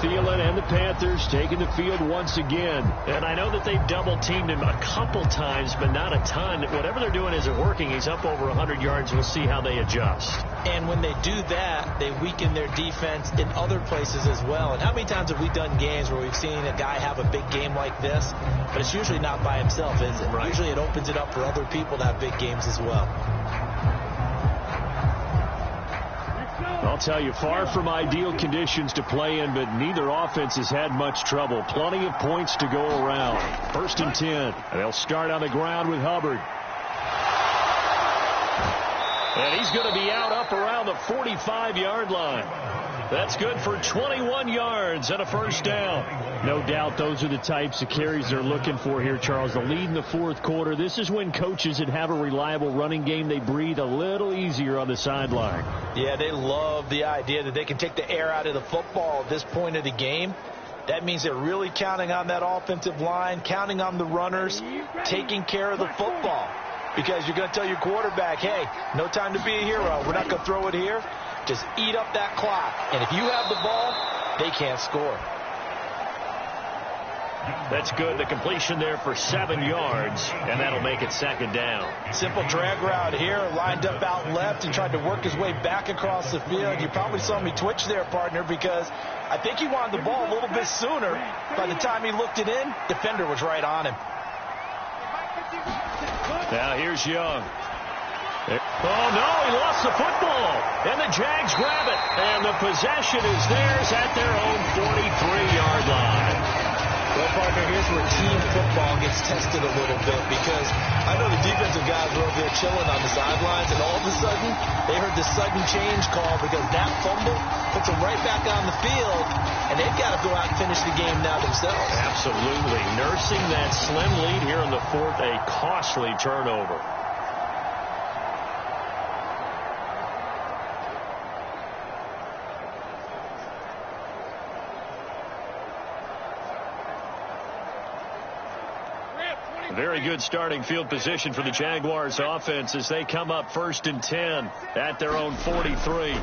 Thielen and the Panthers taking the field once again. And I know that they've double-teamed him a couple times, but not a ton. Whatever they're doing isn't working. He's up over 100 yards. We'll see how they adjust. And when they do that, they weaken their defense in other places as well. And how many times have we done games where we've seen a guy have a big game like this, but it's usually not by himself, is it? Right. Usually it opens it up for other people to have big games as well. I'll tell you, far from ideal conditions to play in, but neither offense has had much trouble. Plenty of points to go around. 1st and 10. And they'll start on the ground with Hubbard. And he's going to be up around the 45-yard line. That's good for 21 yards and a first down. No doubt those are the types of carries they're looking for here, Charles. The lead in the 4th quarter. This is when coaches that have a reliable running game, they breathe a little easier on the sideline. Yeah, they love the idea that they can take the air out of the football at this point of the game. That means they're really counting on that offensive line, counting on the runners, taking care of the football. Because you're going to tell your quarterback, hey, no time to be a hero. We're not going to throw it here. Just eat up that clock. And if you have the ball, they can't score. That's good. The completion there for 7 yards, and that'll make it 2nd down. Simple drag route here, lined up out left and tried to work his way back across the field. You probably saw me twitch there, partner, because I think he wanted the ball a little bit sooner. By the time he looked it in, defender was right on him. Now here's Young. Oh, no, he lost the football. And the Jags grab it. And the possession is theirs at their own 43-yard line. Well, partner, here's where team football gets tested a little bit, because I know the defensive guys were over there chilling on the sidelines, and all of a sudden they heard the sudden change call because that fumble puts them right back on the field, and they've got to go out and finish the game now themselves. Absolutely. Nursing that slim lead here in the 4th, a costly turnover. Very good starting field position for the Jaguars offense as they come up 1st and 10 at their own 43.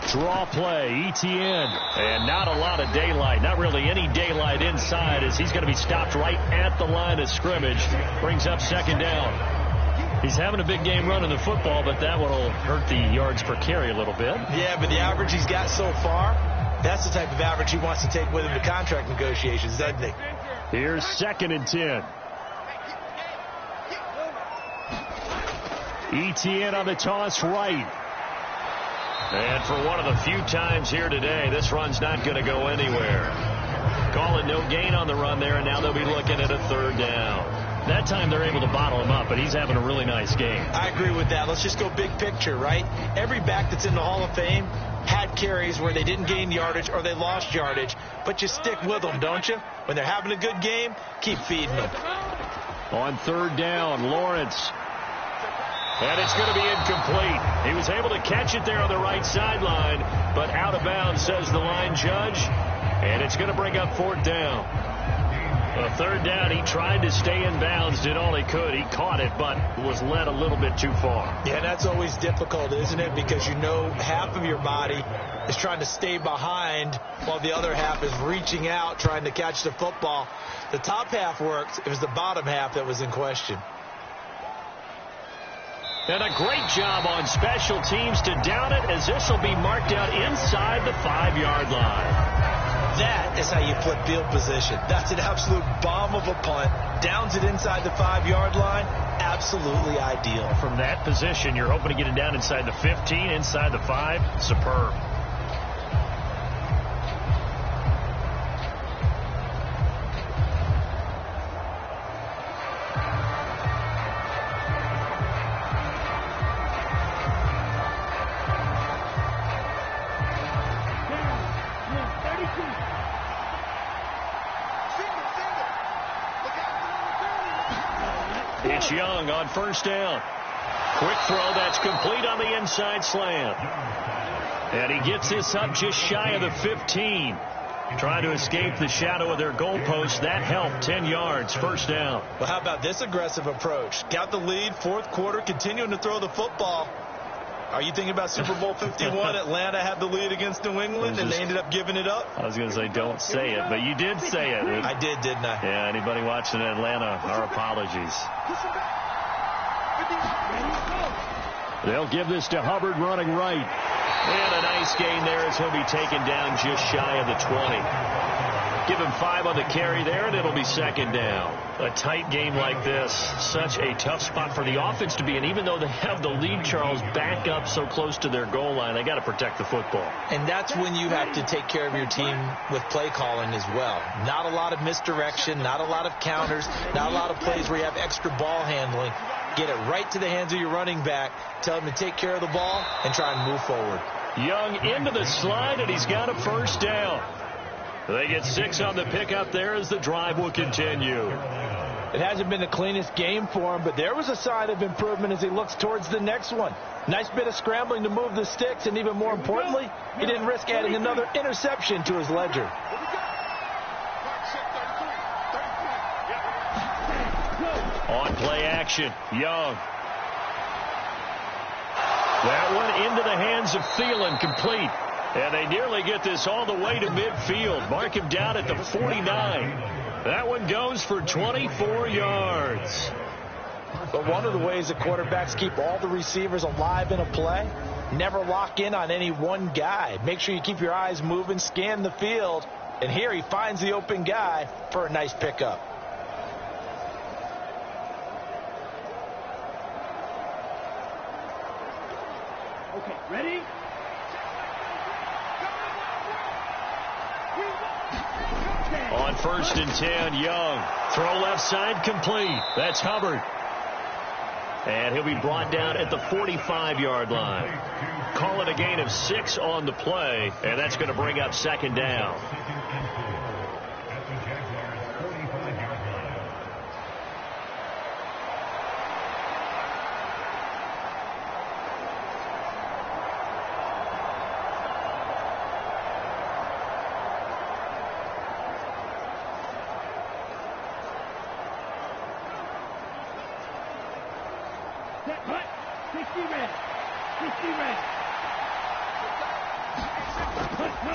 Draw play, Etienne. And not a lot of daylight, not really any daylight inside, as he's going to be stopped right at the line of scrimmage. Brings up 2nd down. He's having a big game running the football, but that one will hurt the yards per carry a little bit. Yeah, but the average he's got so far, that's the type of average he wants to take with him to contract negotiations, doesn't he? Here's 2nd and 10. Etienne on the toss right. And for one of the few times here today, this run's not going to go anywhere. Call it no gain on the run there, and now they'll be looking at a 3rd down. That time they're able to bottle him up, but he's having a really nice game. I agree with that. Let's just go big picture, right? Every back that's in the Hall of Fame had carries where they didn't gain yardage or they lost yardage, but you stick with them, don't you? When they're having a good game, keep feeding them. On 3rd down, Lawrence. And it's going to be incomplete. He was able to catch it there on the right sideline, but out of bounds, says the line judge. And it's going to bring up 4th down. A 3rd down, he tried to stay in bounds, did all he could. He caught it, but was led a little bit too far. Yeah, that's always difficult, isn't it? Because you know half of your body is trying to stay behind while the other half is reaching out, trying to catch the football. The top half worked. It was the bottom half that was in question. And a great job on special teams to down it, as this will be marked out inside the 5-yard line. That is how you flip field position. That's an absolute bomb of a punt. Downs it inside the 5-yard line. Absolutely ideal. From that position, you're hoping to get it down inside the 15, inside the 5. Superb. It's Young on 1st down. Quick throw that's complete on the inside slant. And he gets this up just shy of the 15. Trying to escape the shadow of their goalpost. That helped. 10 yards. First down. Well, how about this aggressive approach? Got the lead, fourth quarter, continuing to throw the football. Are you thinking about Super Bowl 51? Atlanta had the lead against New England, and they ended up giving it up? I was going to say don't say it, but you did say it. I did, didn't I? Yeah, anybody watching Atlanta, our apologies. They'll give this to Hubbard running right. And a nice gain there as he'll be taken down just shy of the 20. Give him 5 on the carry there, and it'll be second down. A tight game like this, such a tough spot for the offense to be in. Even though they have the lead, Charles, back up so close to their goal line, they got to protect the football. And that's when you have to take care of your team with play calling as well. Not a lot of misdirection, not a lot of counters, not a lot of plays where you have extra ball handling. Get it right to the hands of your running back. Tell him to take care of the ball and try and move forward. Young into the slide, and he's got a first down. They get 6 on the pickup there as the drive will continue. It hasn't been the cleanest game for him, but there was a sign of improvement as he looks towards the next one. Nice bit of scrambling to move the sticks, and even more importantly, he didn't risk adding another interception to his ledger. On play action, Young. That one into the hands of Thielen, complete. And they nearly get this all the way to midfield. Mark him down at the 49. That one goes for 24 yards. But one of the ways that quarterbacks keep all the receivers alive in a play, never lock in on any one guy. Make sure you keep your eyes moving, scan the field. And here he finds the open guy for a nice pickup. Okay, ready? On 1st and 10, Young. Throw left side, complete. That's Hubbard. And he'll be brought down at the 45-yard line. Call it a gain of 6 on the play, and that's going to bring up second down.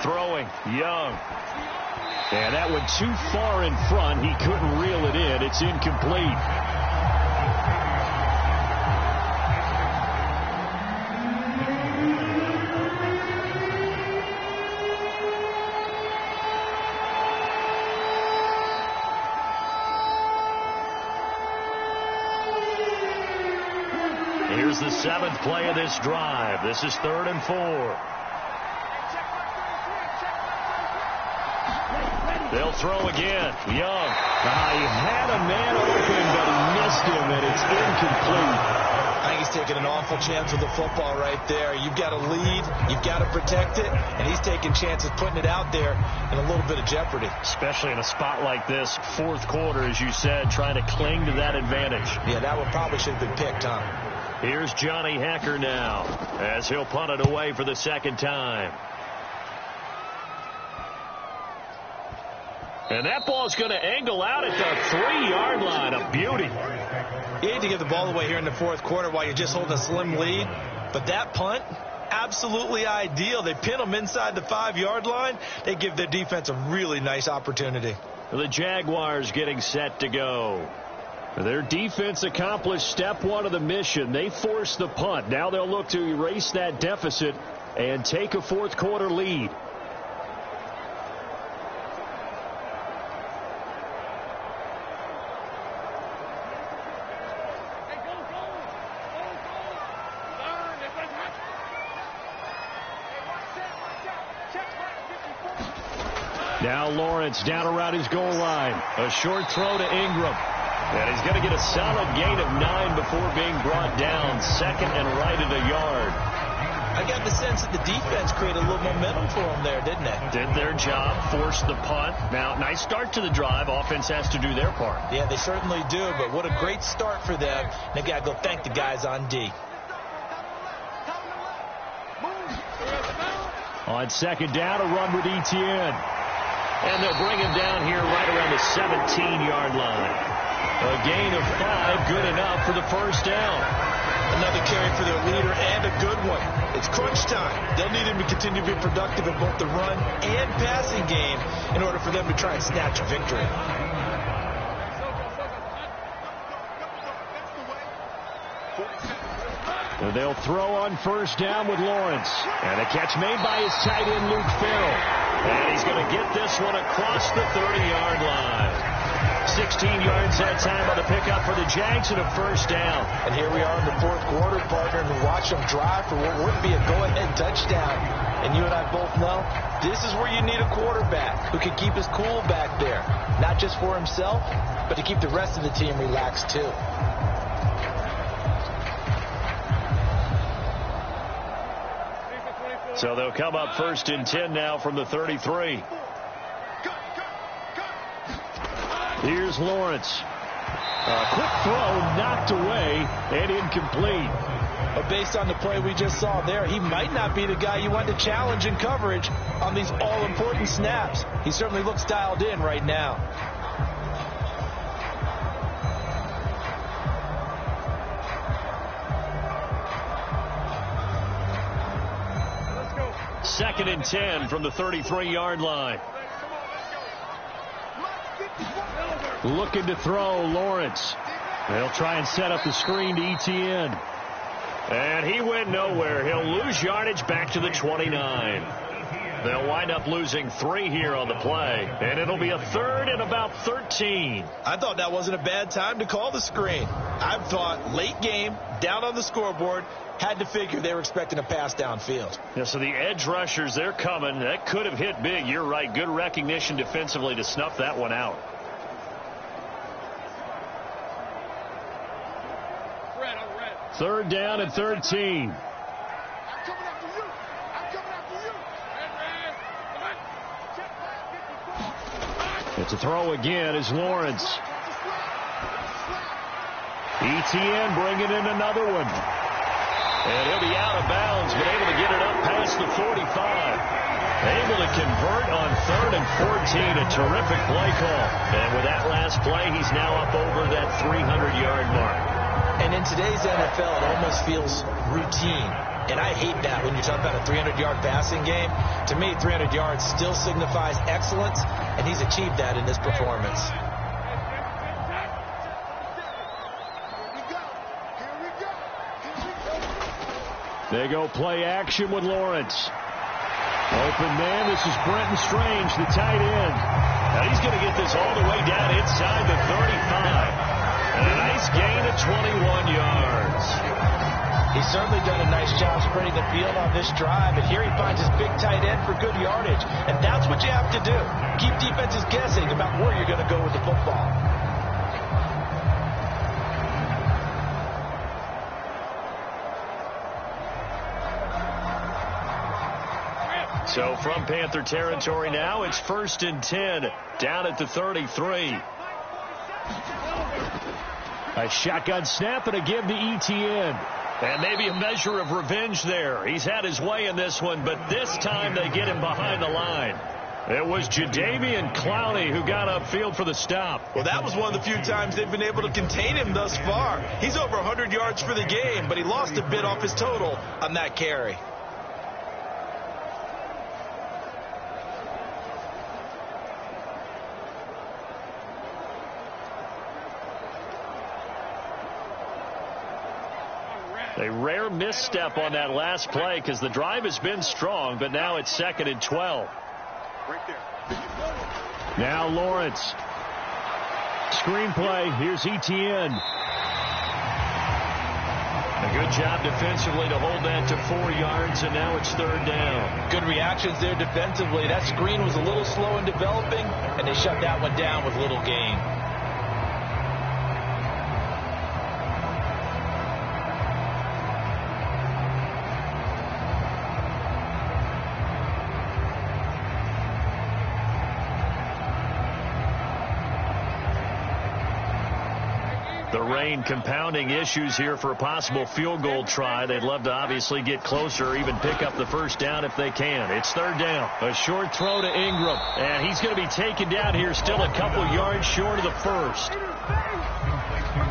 Throwing, Young. And that one too far in front. He couldn't reel it in. It's incomplete. Here's the 7th play of this drive. This is 3rd and 4. They'll throw again. Young. He had a man open, but he missed him, and it's incomplete. I think he's taking an awful chance with the football right there. You've got a lead. You've got to protect it, and he's taking chances putting it out there in a little bit of jeopardy. Especially in a spot like this, 4th quarter, as you said, trying to cling to that advantage. Yeah, that one probably should have been picked, huh? Here's Johnny Hacker now as he'll punt it away for the 2nd time. And that ball's going to angle out at the 3-yard line. A beauty. You hate to give the ball away here in the 4th quarter while you're just holding a slim lead. But that punt, absolutely ideal. They pin them inside the 5-yard line. They give their defense a really nice opportunity. The Jaguars getting set to go. Their defense accomplished step 1 of the mission. They forced the punt. Now they'll look to erase that deficit and take a 4th quarter lead. Now Lawrence down around his goal line. A short throw to Ingram. And he's going to get a solid gain of 9 before being brought down. 2nd and right at a yard. I got the sense that the defense created a little momentum for them there, didn't it? Did their job, forced the punt. Now, nice start to the drive. Offense has to do their part. Yeah, they certainly do, but what a great start for them. They've got to go thank the guys on D. On second down, a run with Etienne. And they'll bring him down here right around the 17-yard line. A gain of 5, good enough for the first down. Another carry for their leader, and a good one. It's crunch time. They'll need him to continue to be productive in both the run and passing game in order for them to try and snatch a victory. And they'll throw on first down with Lawrence. And a catch made by his tight end, Luke Farrell. And he's going to get this one across the 30-yard line. 16 yards that time on the pickup for the Jags and a first down. And here we are in the fourth quarter, partner, and watch them drive for what would be a go-ahead touchdown. And you and I both know this is where you need a quarterback who can keep his cool back there. Not just for himself, but to keep the rest of the team relaxed too. So they'll come up first and 10 now from the 33. Here's Lawrence. A quick throw knocked away and incomplete. But based on the play we just saw there, he might not be the guy you want to challenge in coverage on these all-important snaps. He certainly looks dialed in right now. Second and 10 from the 33-yard line. Looking to throw, Lawrence. They'll try and set up the screen to Etienne. And he went nowhere. He'll lose yardage back to the 29. They'll wind up losing 3 here on the play. And it'll be a third and about 13. I thought that wasn't a bad time to call the screen. I thought late game, down on the scoreboard, had to figure they were expecting a pass downfield. Yeah, so the edge rushers, they're coming. That could have hit big. You're right. Good recognition defensively to snuff that one out. Third down and 13. It's a throw again as Lawrence. Etienne bringing in another one. And he'll be out of bounds, but able to get it up past the 45. Able to convert on 3rd and 14. A terrific play call. And with that last play, he's now up over that 300-yard mark. And in today's NFL, it almost feels routine. And I hate that when you talk about a 300-yard passing game. To me, 300 yards still signifies excellence, and he's achieved that in this performance. They go play action with Lawrence. Open man, this is Brenton Strange, the tight end. Now he's going to get this all the way down inside the 35. And a nice gain of 21 yards. He's certainly done a nice job spreading the field on this drive, and here he finds his big tight end for good yardage. And that's what you have to do. Keep defenses guessing about where you're going to go with the football. So from Panther territory now, it's 1st and 10 down at the 33. A shotgun snap and a give to Etienne. And maybe a measure of revenge there. He's had his way in this one, but this time they get him behind the line. It was Jadeveon Clowney who got upfield for the stop. Well, that was one of the few times they've been able to contain him thus far. He's over 100 yards for the game, but he lost a bit off his total on that carry. A rare misstep on that last play because the drive has been strong, but now it's 2nd and 12. Right there. Now Lawrence. Screenplay. Here's Etienne. A good job defensively to hold that to 4 yards, and now it's 3rd down. Good reactions there defensively. That screen was a little slow in developing, and they shut that one down with little gain. The rain compounding issues here for a possible field goal try. They'd love to obviously get closer or even pick up the first down if they can. It's third down. A short throw to Ingram. And he's going to be taken down here, still a couple yards short of the first.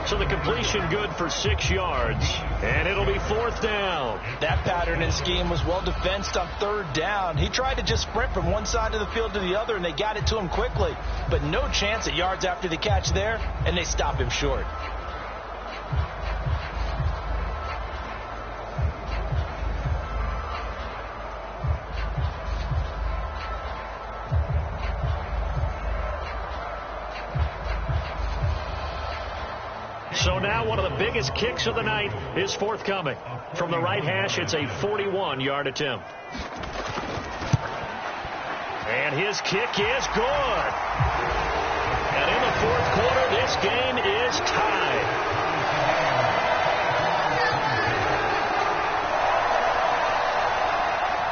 So the completion good for 6 yards. And it'll be fourth down. That pattern and scheme was well defensed on third down. He tried to just sprint from one side of the field to the other, and they got it to him quickly. But no chance at yards after the catch there, and they stop him short. So now one of the biggest kicks of the night is forthcoming. From the right hash, it's a 41-yard attempt. And his kick is good. And in the fourth quarter, this game is tied.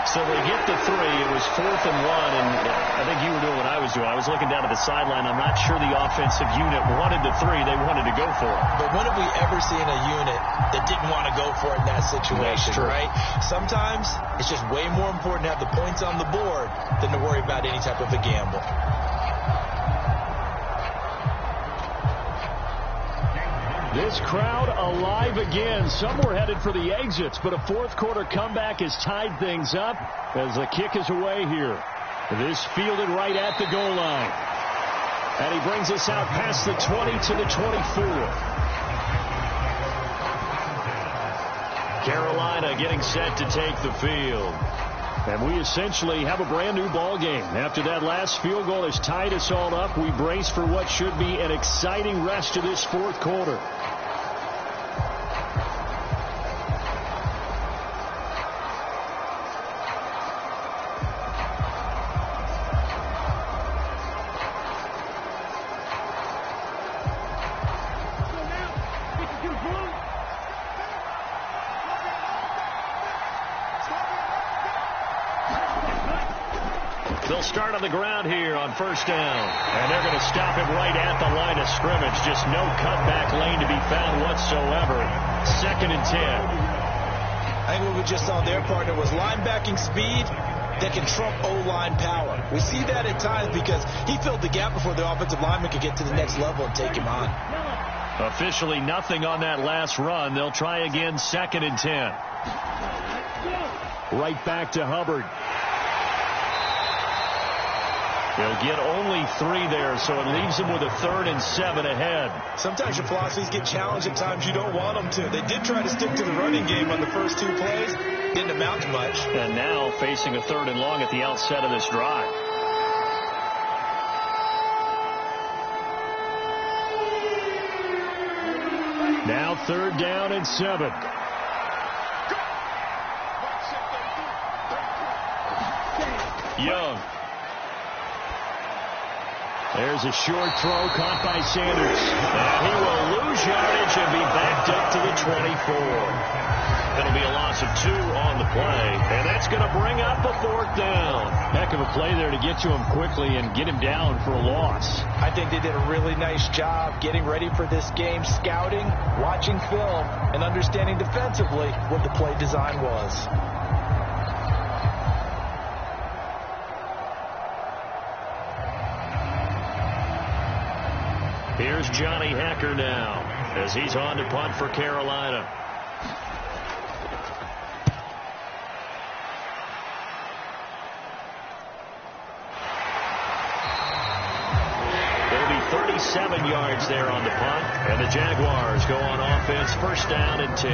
So they get the 3. It was 4th and 1, and I think you were doing what I was doing. I was looking down at the sideline. I'm not sure the offensive unit wanted the 3. They wanted to go for it. But when have we ever seen a unit that didn't want to go for it in that situation, right? Sometimes it's just way more important to have the points on the board than to worry about any type of a gamble. This crowd alive again. Some were headed for the exits, but a fourth quarter comeback has tied things up as the kick is away here. This fielded right at the goal line. And he brings us out past the 20 to the 24. Carolina getting set to take the field. And we essentially have a brand new ball game. After that last field goal has tied us all up, we brace for what should be an exciting rest of this fourth quarter. They'll start on the ground here on first down. And they're going to stop him right at the line of scrimmage. Just no cutback lane to be found whatsoever. 2nd and 10. I think what we just saw their partner was linebacking speed that can trump O-line power. We see that at times because he filled the gap before the offensive lineman could get to the next level and take him on. Officially nothing on that last run. They'll try again 2nd and 10. Right back to Hubbard. They'll get only 3 there, so it leaves them with a 3rd and 7 ahead. Sometimes your philosophies get challenged at times you don't want them to. They did try to stick to the running game on the first 2 plays. Didn't amount to much. And now facing a 3rd and long at the outset of this drive. Now 3rd down and 7. Young. There's a short throw caught by Sanders. And he will lose yardage and be backed up to the 24. That'll be a loss of 2 on the play. And that's going to bring up a 4th down. Heck of a play there to get to him quickly and get him down for a loss. I think they did a really nice job getting ready for this game, scouting, watching film, and understanding defensively what the play design was. Here's Johnny Hecker now as he's on to punt for Carolina. It'll be 37 yards there on the punt, and the Jaguars go on offense, 1st down and 10.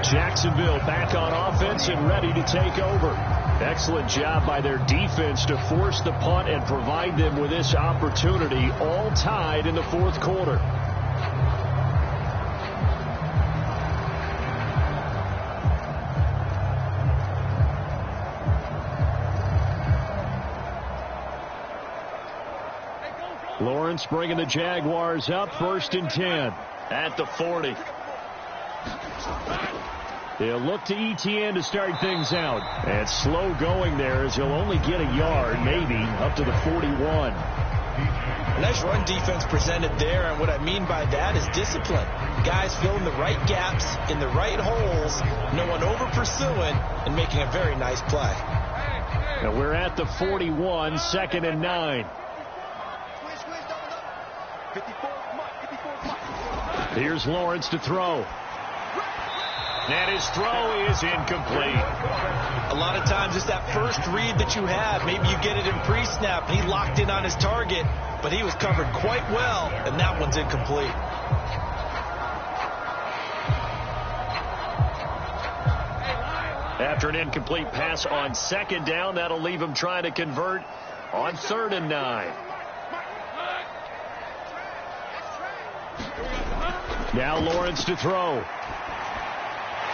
Jacksonville back on offense and ready to take over. Excellent job by their defense to force the punt and provide them with this opportunity, all tied in the fourth quarter. Lawrence bringing the Jaguars up, 1st and 10. At the 40. They'll look to ETN to start things out. And slow going there as he'll only get a yard, maybe, up to the 41. Nice run defense presented there, and what I mean by that is discipline. Guys filling the right gaps in the right holes, no one over-pursuing, and making a very nice play. And we're at the 41, 2nd and 9. Here's Lawrence to throw. And his throw is incomplete. A lot of times it's that first read that you have. Maybe you get it in pre-snap. He locked in on his target, but he was covered quite well, and that one's incomplete. After an incomplete pass on 2nd down, that'll leave him trying to convert on 3rd and 9. Now Lawrence to throw.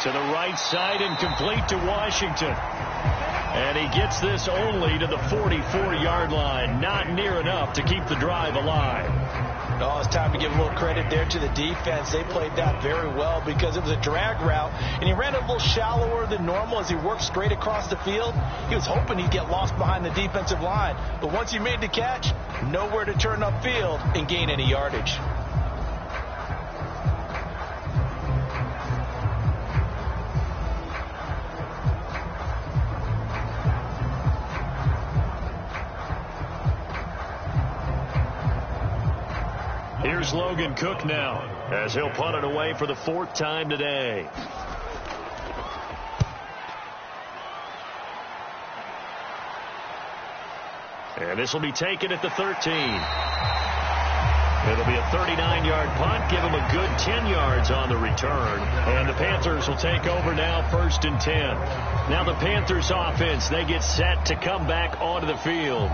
To the right side and complete to Washington. And he gets this only to the 44-yard line. Not near enough to keep the drive alive. Oh, it's time to give a little credit there to the defense. They played that very well because it was a drag route, and he ran it a little shallower than normal as he worked straight across the field. He was hoping he'd get lost behind the defensive line, but once he made the catch, nowhere to turn upfield and gain any yardage. Here's Logan Cook now, as he'll punt it away for the 4th time today. And this will be taken at the 13. It'll be a 39-yard punt, give him a good 10 yards on the return. And the Panthers will take over now, 1st and 10. Now the Panthers offense, they get set to come back onto the field.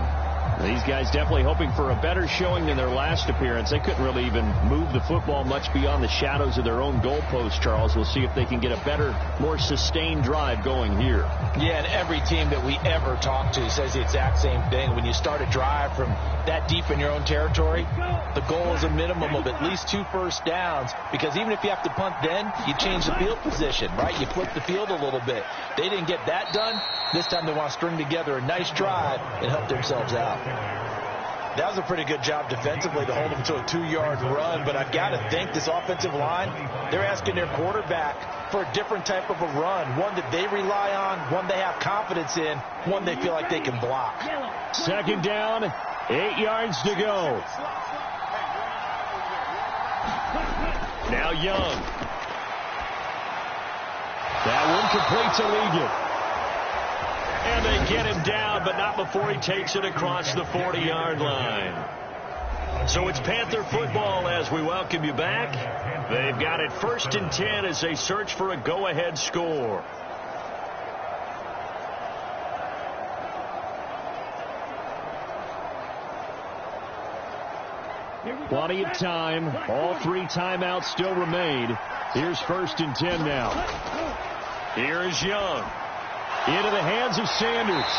These guys definitely hoping for a better showing than their last appearance. They couldn't really even move the football much beyond the shadows of their own goalpost, Charles. We'll see if they can get a better, more sustained drive going here. Yeah, and every team that we ever talk to says the exact same thing. When you start a drive from that deep in your own territory, the goal is a minimum of at least 2 first downs, because even if you have to punt then, you change the field position, right? You flip the field a little bit. They didn't get that done. This time they want to string together a nice drive and help themselves out. That was a pretty good job defensively to hold them to a 2-yard run, but I've got to think this offensive line, they're asking their quarterback for a different type of a run, one that they rely on, one they have confidence in, one they feel like they can block. 2nd down, 8 yards to go. Now Young. That one complete to Ligon. And they get him down, but not before he takes it across the 40-yard line. So it's Panther football as we welcome you back. They've got it 1st and 10 as they search for a go-ahead score. Plenty of time. All 3 timeouts still remain. Here's 1st and 10 now. Here is Young. Into the hands of Sanders.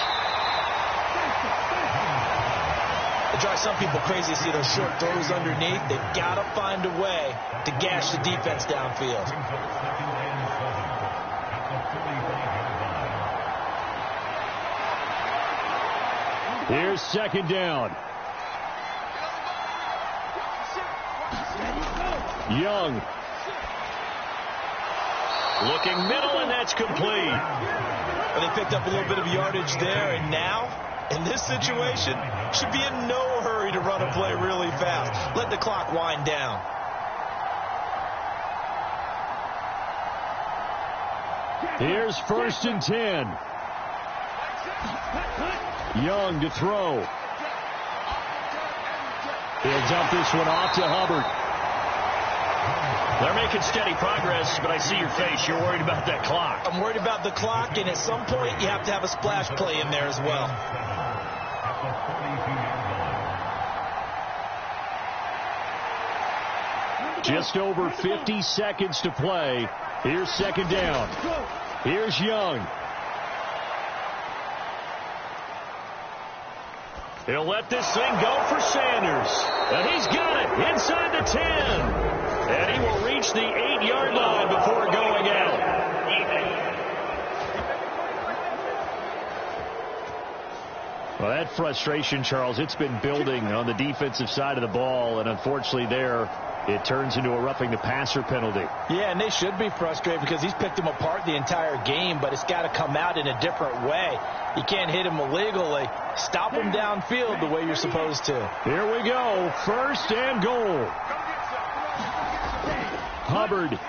It drives some people crazy to see those short throws underneath. They've got to find a way to gash the defense downfield. Here's 2nd down. Young. Looking middle, and that's complete. Well, they picked up a little bit of yardage there, and now, in this situation, should be in no hurry to run a play really fast. Let the clock wind down. Here's 1st and 10. Young to throw. He'll dump this one off to Hubbard. They're making steady progress, but I see your face. You're worried about that clock. I'm worried about the clock, and at some point, you have to have a splash play in there as well. Just over 50 seconds to play. Here's 2nd down. Here's Young. He'll let this thing go for Sanders. And he's got it inside the 10. And he will reach the 8-yard line before going out. Well, that frustration, Charles, it's been building on the defensive side of the ball, and unfortunately there it turns into a roughing the passer penalty. Yeah, and they should be frustrated because he's picked them apart the entire game, but it's got to come out in a different way. You can't hit him illegally. Stop him downfield the way you're supposed to. Here we go. 1st and goal. Hubbard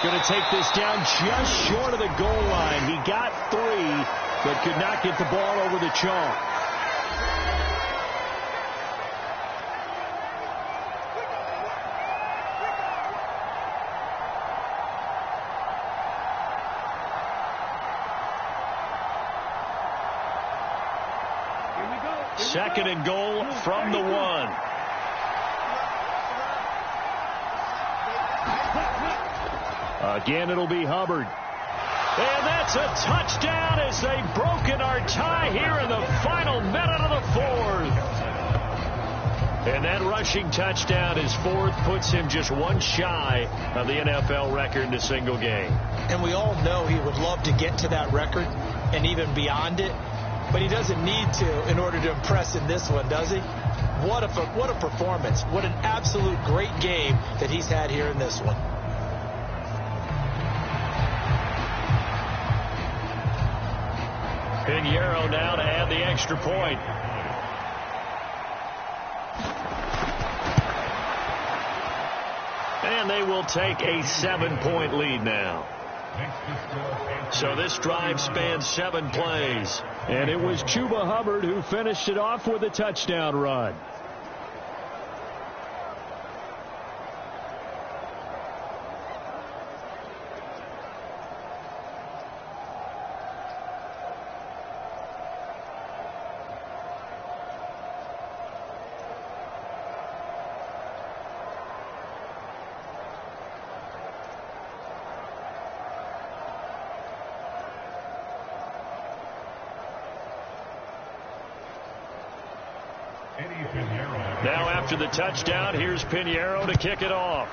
going to take this down just short of the goal line. He got 3, but could not get the ball over the chalk. Second and goal from the 1. Again, it'll be Hubbard. And that's a touchdown as they've broken our tie here in the final minute of the 4th. And that rushing touchdown, his 4th, puts him just 1 shy of the NFL record in a single game. And we all know he would love to get to that record and even beyond it. But he doesn't need to in order to impress in this one, does he? What a performance. What an absolute great game that he's had here in this one. Pinheiro now to add the extra point. And they will take a 7-point lead now. So this drive spans 7 plays. And it was Chuba Hubbard who finished it off with a touchdown run. Now after the touchdown, here's Pinheiro to kick it off.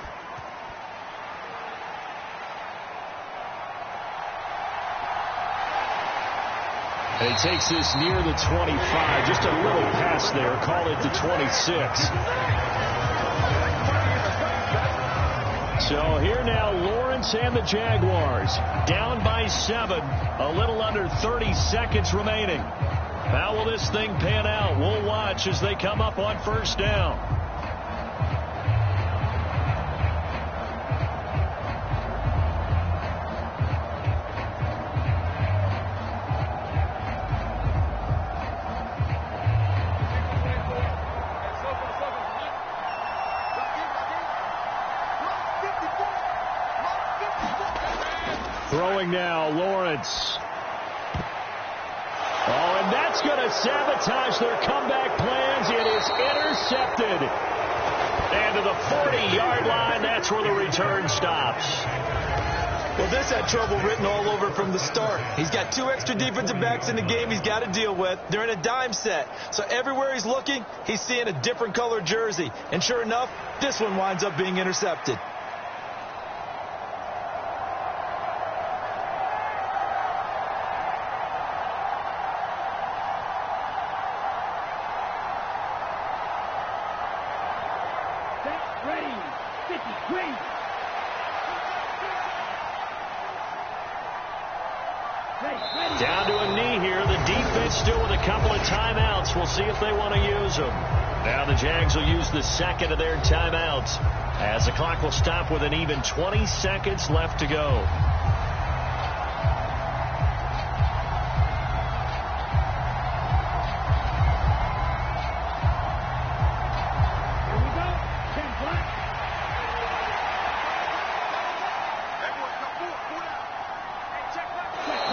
And he takes this near the 25. Just a little pass there. Call it the 26. So here now, Lawrence and the Jaguars down by 7. A little under 30 seconds remaining. How will this thing pan out? We'll watch as they come up on 1st down. Throwing now, Lawrence. Oh, and that's going to sabotage their comeback plans. It is intercepted. And to the 40-yard line, that's where the return stops. Well, this had trouble written all over from the start. He's got 2 extra defensive backs in the game he's got to deal with. They're in a dime set. So everywhere he's looking, he's seeing a different color jersey. And sure enough, this one winds up being intercepted. Down to a knee here. The defense still with a couple of timeouts. We'll see if they want to use them. Now the Jags will use the second of their timeouts as the clock will stop with an even 20 seconds left to go.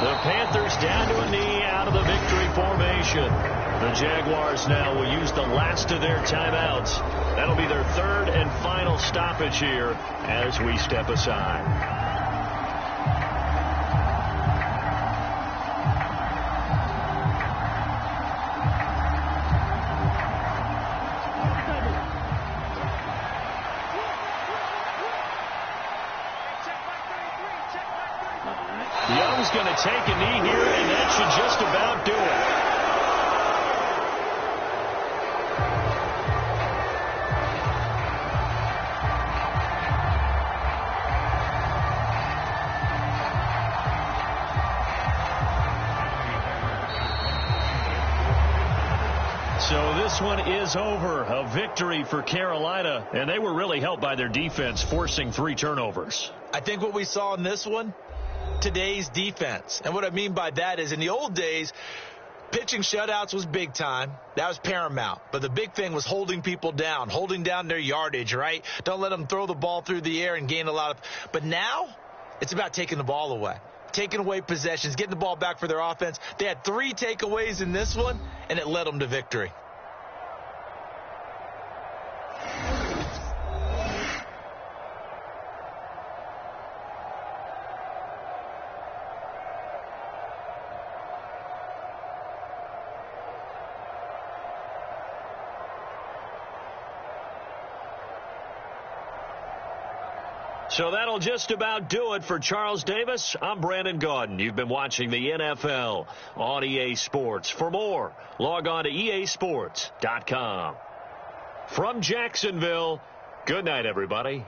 The Panthers down to a knee out of the victory formation. The Jaguars now will use the last of their timeouts. That'll be their 3rd and final stoppage here as we step aside. Young's going to take a knee here, and that should just about do it. So this one is over. A victory for Carolina, and they were really helped by their defense, forcing 3 turnovers. I think what we saw in this one, today's defense. And what I mean by that is in the old days, pitching shutouts was big time. That was paramount. But the big thing was holding people down, holding down their yardage, right? Don't let them throw the ball through the air and gain a lot of. But now it's about taking the ball away, taking away possessions, getting the ball back for their offense. They had 3 takeaways in this one, and it led them to victory. So that'll just about do it for Charles Davis. I'm Brandon Gaudin. You've been watching the NFL on EA Sports. For more, log on to easports.com. From Jacksonville, good night, everybody.